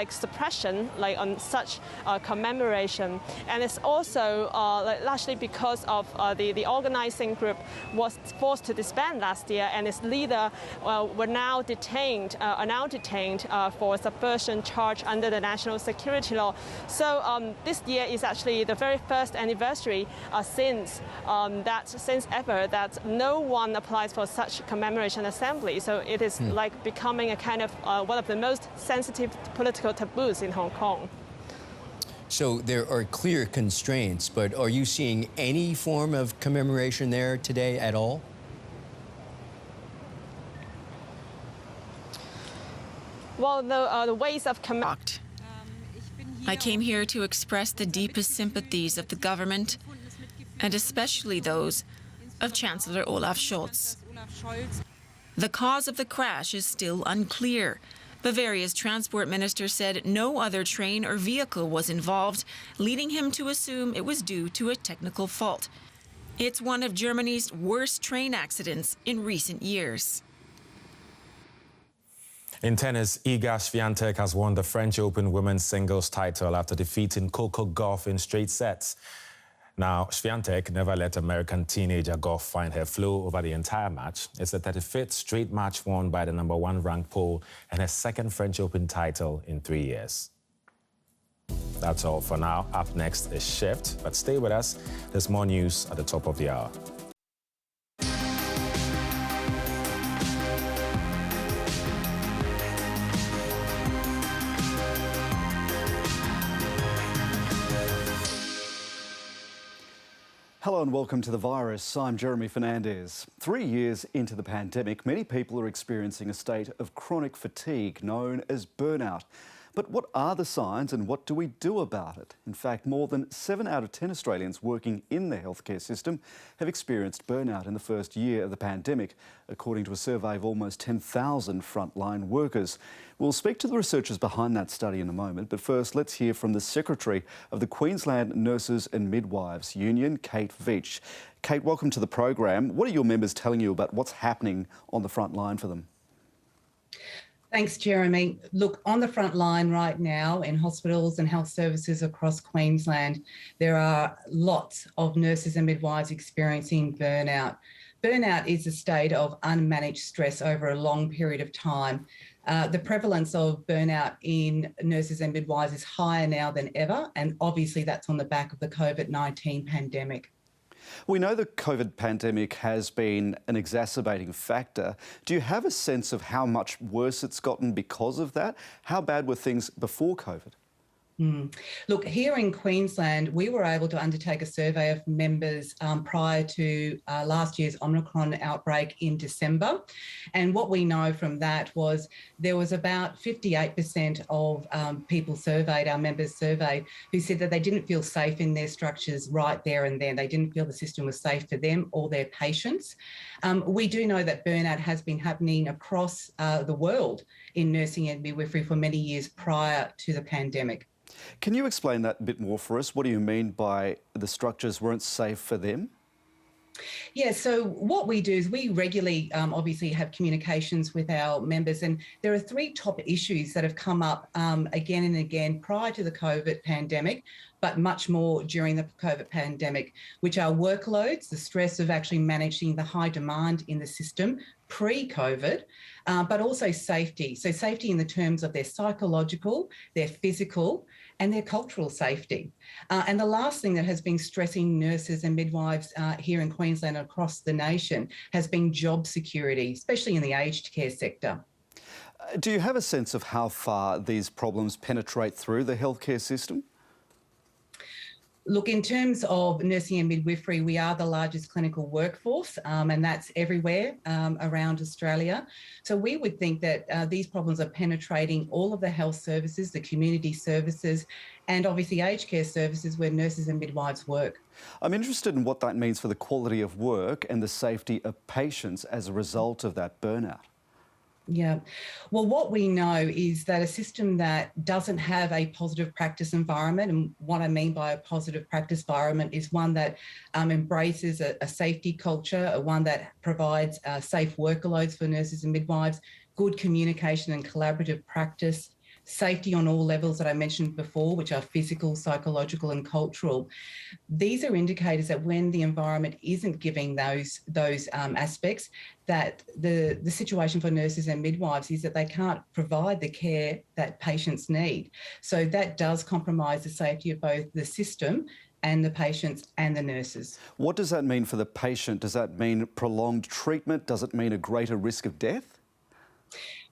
suppression on such commemoration, and it's also largely because of the organizing group was forced to disband last year, and its leader are now detained for subversion charge under the national security law. So this year is actually the very first anniversary since ever that no one applies for such commemoration assembly. So it is like becoming a kind of one of the most sensitive political taboos in Hong Kong. So there are clear constraints, but are you seeing any form of commemoration there today at all? Well, the ways of I came here to express the deepest sympathies of the government, and especially those of Chancellor Olaf Scholz. The cause of the crash is still unclear. Bavaria's transport minister said no other train or vehicle was involved, leading him to assume it was due to a technical fault. It's one of Germany's worst train accidents in recent years. In tennis, Iga Swiatek has won the French Open women's singles title after defeating Coco Gauff in straight sets. Now, Swiatek never let American teenager Goff find her flu over the entire match. It's the 35th straight match won by the #1 ranked Pole and her second French Open title in 3 years. That's all for now. Up next is Shift, but stay with us. There's more news at the top of the hour. Hello and welcome to The Virus. I'm Jeremy Fernandez. 3 years into the pandemic, many people are experiencing a state of chronic fatigue known as burnout. But what are the signs and what do we do about it? In fact, more than 7 out of 10 Australians working in the healthcare system have experienced burnout in the first year of the pandemic, according to a survey of almost 10,000 frontline workers. We'll speak to the researchers behind that study in a moment, but first let's hear from the Secretary of the Queensland Nurses and Midwives Union, Kate Veitch. Kate, welcome to the program. What are your members telling you about what's happening on the front line for them? Thanks, Jeremy. Look, on the front line right now in hospitals and health services across Queensland, there are lots of nurses and midwives experiencing burnout. Burnout is a state of unmanaged stress over a long period of time. The prevalence of burnout in nurses and midwives is higher now than ever, and obviously that's on the back of the COVID-19 pandemic. We know the COVID pandemic has been an exacerbating factor. Do you have a sense of how much worse it's gotten because of that? How bad were things before COVID? Look, here in Queensland, we were able to undertake a survey of members prior to last year's Omicron outbreak in December. And what we know from that was there was about 58% of people surveyed, our members surveyed, who said that they didn't feel safe in their structures right there and then. They didn't feel the system was safe for them or their patients. We do know that burnout has been happening across the world in nursing and midwifery for many years prior to the pandemic. Can you explain that a bit more for us? What do you mean by the structures weren't safe for them? Yeah, so what we do is we regularly obviously have communications with our members, and there are 3 top issues that have come up again and again prior to the COVID pandemic, but much more during the COVID pandemic, which are workloads, the stress of actually managing the high demand in the system pre-COVID, but also safety. So safety in the terms of their psychological, their physical, and their cultural safety. And the last thing that has been stressing nurses and midwives here in Queensland and across the nation has been job security, especially in the aged care sector. Do you have a sense of how far these problems penetrate through the healthcare system? Look, in terms of nursing and midwifery, we are the largest clinical workforce, and that's everywhere around Australia. So we would think that these problems are penetrating all of the health services, the community services, and obviously aged care services where nurses and midwives work. I'm interested in what that means for the quality of work and the safety of patients as a result of that burnout. Yeah. Well, what we know is that a system that doesn't have a positive practice environment, and what I mean by a positive practice environment is one that embraces a safety culture, one that provides safe workloads for nurses and midwives, good communication and collaborative practice, safety on all levels that I mentioned before, which are physical, psychological and cultural. These are indicators that when the environment isn't giving those aspects, that the situation for nurses and midwives is that they can't provide the care that patients need. So that does compromise the safety of both the system and the patients and the nurses. What does that mean for the patient? Does that mean prolonged treatment? Does it mean a greater risk of death?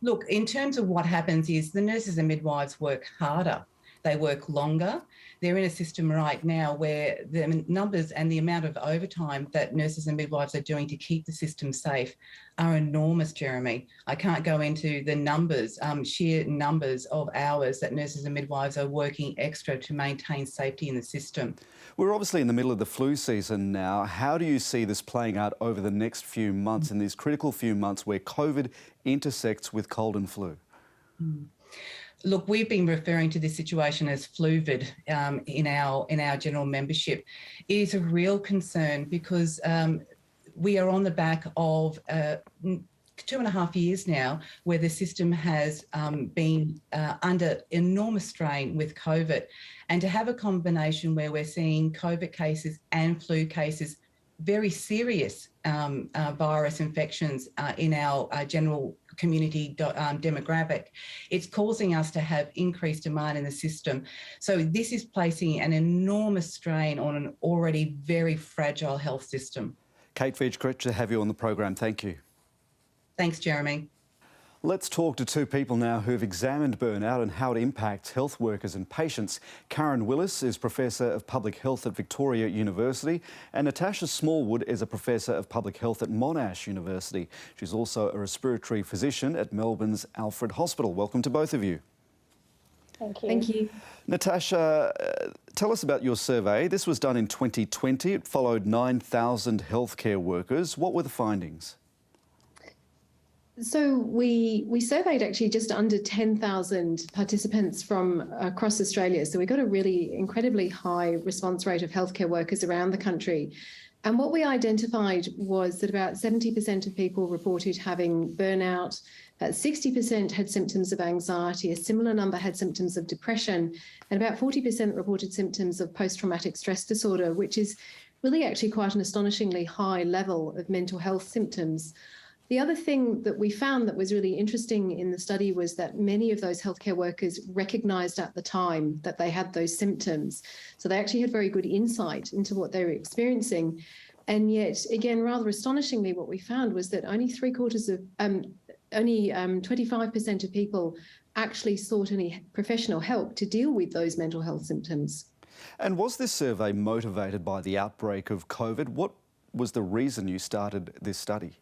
Look, in terms of what happens is the nurses and midwives work harder. They work longer. They're in a system right now where the numbers and the amount of overtime that nurses and midwives are doing to keep the system safe are enormous, Jeremy. I can't go into the numbers, sheer numbers of hours that nurses and midwives are working extra to maintain safety in the system. We're obviously in the middle of the flu season now. How do you see this playing out over the next few months, in these critical few months where COVID intersects with cold and flu? Look, we've been referring to this situation as fluvid in our general membership. It is a real concern because we are on the back of 2.5 years now where the system has been under enormous strain with COVID, and to have a combination where we're seeing COVID cases and flu cases, very serious virus infections in our general community demographic, it's causing us to have increased demand in the system. So this is placing an enormous strain on an already very fragile health system. Kate Veitch, great to have you on the program. Thank you. Thanks, Jeremy. Let's talk to two people now who've examined burnout and how it impacts health workers and patients. Karen Willis is Professor of Public Health at Victoria University, and Natasha Smallwood is a Professor of Public Health at Monash University. She's also a respiratory physician at Melbourne's Alfred Hospital. Welcome to both of you. Thank you. Thank you. Natasha, tell us about your survey. This was done in 2020. It followed 9,000 healthcare workers. What were the findings? So we surveyed actually just under 10,000 participants from across Australia. So we got a really incredibly high response rate of healthcare workers around the country. And what we identified was that about 70% of people reported having burnout, 60% had symptoms of anxiety, a similar number had symptoms of depression, and about 40% reported symptoms of post-traumatic stress disorder, which is really actually quite an astonishingly high level of mental health symptoms. The other thing that we found that was really interesting in the study was that many of those healthcare workers recognised at the time that they had those symptoms. So they actually had very good insight into what they were experiencing. And yet, again, rather astonishingly, what we found was that only 25% of people actually sought any professional help to deal with those mental health symptoms. And was this survey motivated by the outbreak of COVID? What was the reason you started this study?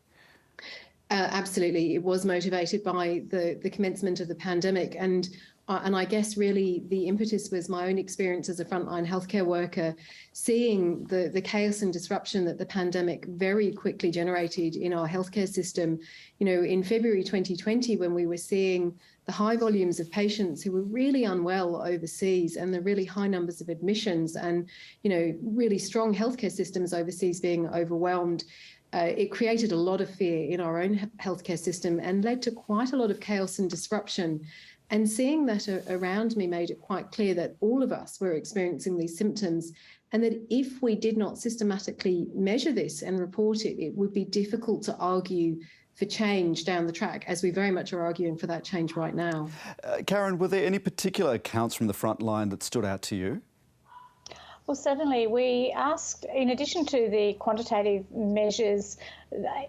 Absolutely. It was motivated by the commencement of the pandemic. And I guess really the impetus was my own experience as a frontline healthcare worker, seeing the chaos and disruption that the pandemic very quickly generated in our healthcare system. You know, in February 2020, when we were seeing the high volumes of patients who were really unwell overseas and the really high numbers of admissions and, you know, really strong healthcare systems overseas being overwhelmed, it created a lot of fear in our own healthcare system and led to quite a lot of chaos and disruption. And seeing that around me made it quite clear that all of us were experiencing these symptoms, and that if we did not systematically measure this and report it, it would be difficult to argue for change down the track, as we very much are arguing for that change right now. Karen, were there any particular accounts from the front line that stood out to you? Well, certainly we asked, in addition to the quantitative measures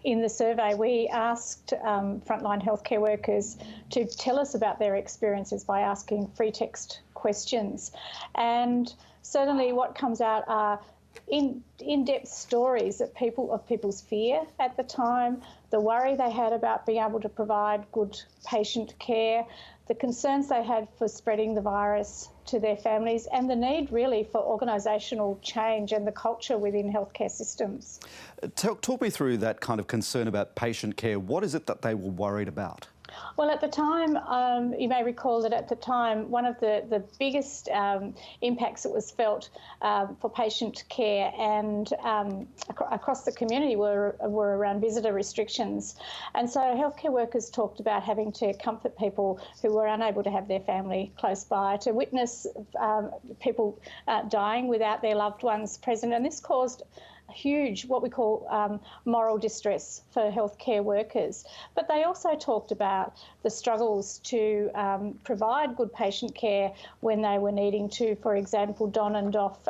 in the survey, we asked frontline healthcare workers to tell us about their experiences by asking free text questions. And certainly what comes out are in-depth stories of people's fear at the time, the worry they had about being able to provide good patient care, the concerns they had for spreading the virus to their families, and the need really for organisational change and the culture within healthcare systems. Talk me through that kind of concern about patient care. What is it that they were worried about? Well, at the time, you may recall that at the time, one of the biggest impacts that was felt for patient care and across the community were around visitor restrictions. And so healthcare workers talked about having to comfort people who were unable to have their family close by, to witness people dying without their loved ones present. And this caused huge, what we call moral distress for healthcare workers. But they also talked about the struggles to provide good patient care when they were needing to, for example, don and doff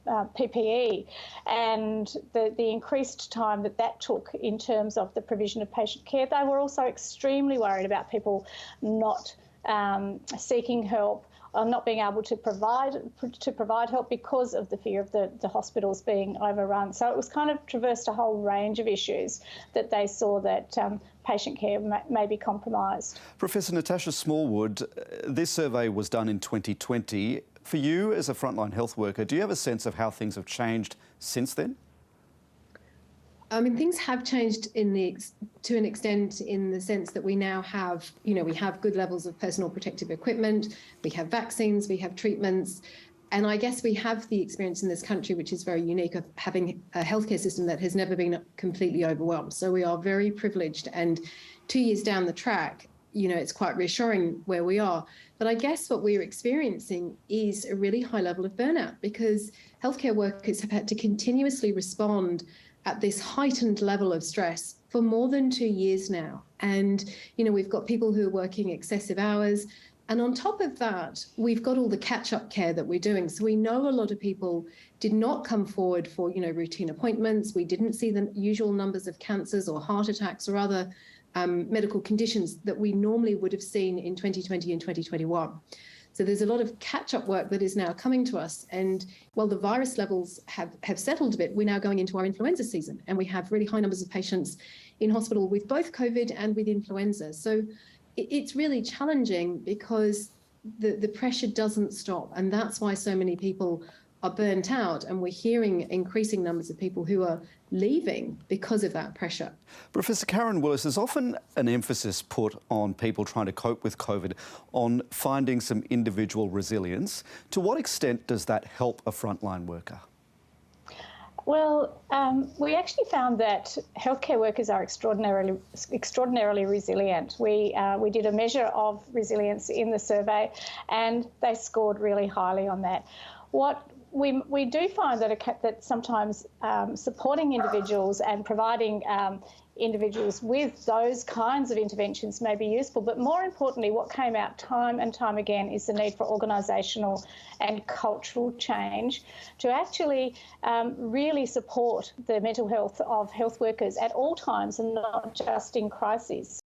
PPE, and the increased time that took in terms of the provision of patient care. They were also extremely worried about people not seeking help, or not being able to provide help because of the fear of the hospitals being overrun. So it was kind of traversed a whole range of issues that they saw that patient care may be compromised. Professor Natasha Smallwood, this survey was done in 2020. For you as a frontline health worker, do you have a sense of how things have changed since then? I mean, things have changed to an extent in the sense that we now have, we have good levels of personal protective equipment, we have vaccines, we have treatments, And I guess we have the experience in this country, which is very unique, of having a healthcare system that has never been completely overwhelmed. So we are very privileged. And 2 years down the track, you know, it's quite reassuring where we are. But I guess what we're experiencing is a really high level of burnout, because healthcare workers have had to continuously respond at this heightened level of stress for more than 2 years now. And, you know, we've got people who are working excessive hours. And on top of that, we've got all the catch-up care that we're doing. So we know a lot of people did not come forward for, you know, routine appointments. We didn't see the usual numbers of cancers or heart attacks or other medical conditions that we normally would have seen in 2020 and 2021. So there's a lot of catch-up work that is now coming to us. And while the virus levels have settled a bit, we're now going into our influenza season, and we have really high numbers of patients in hospital with both COVID and with influenza. So it's really challenging because the pressure doesn't stop. And that's why so many people are burnt out. And we're hearing increasing numbers of people who are leaving because of that pressure. Professor Karen Willis, there's often an emphasis put on people trying to cope with COVID on finding some individual resilience. To what extent does that help a frontline worker? Well, we actually found that healthcare workers are extraordinarily resilient. We did a measure of resilience in the survey, and they scored really highly on that. What we do find that sometimes supporting individuals and providing individuals with those kinds of interventions may be useful, but more importantly, what came out time and time again is the need for organisational and cultural change to actually really support the mental health of health workers at all times and not just in crises.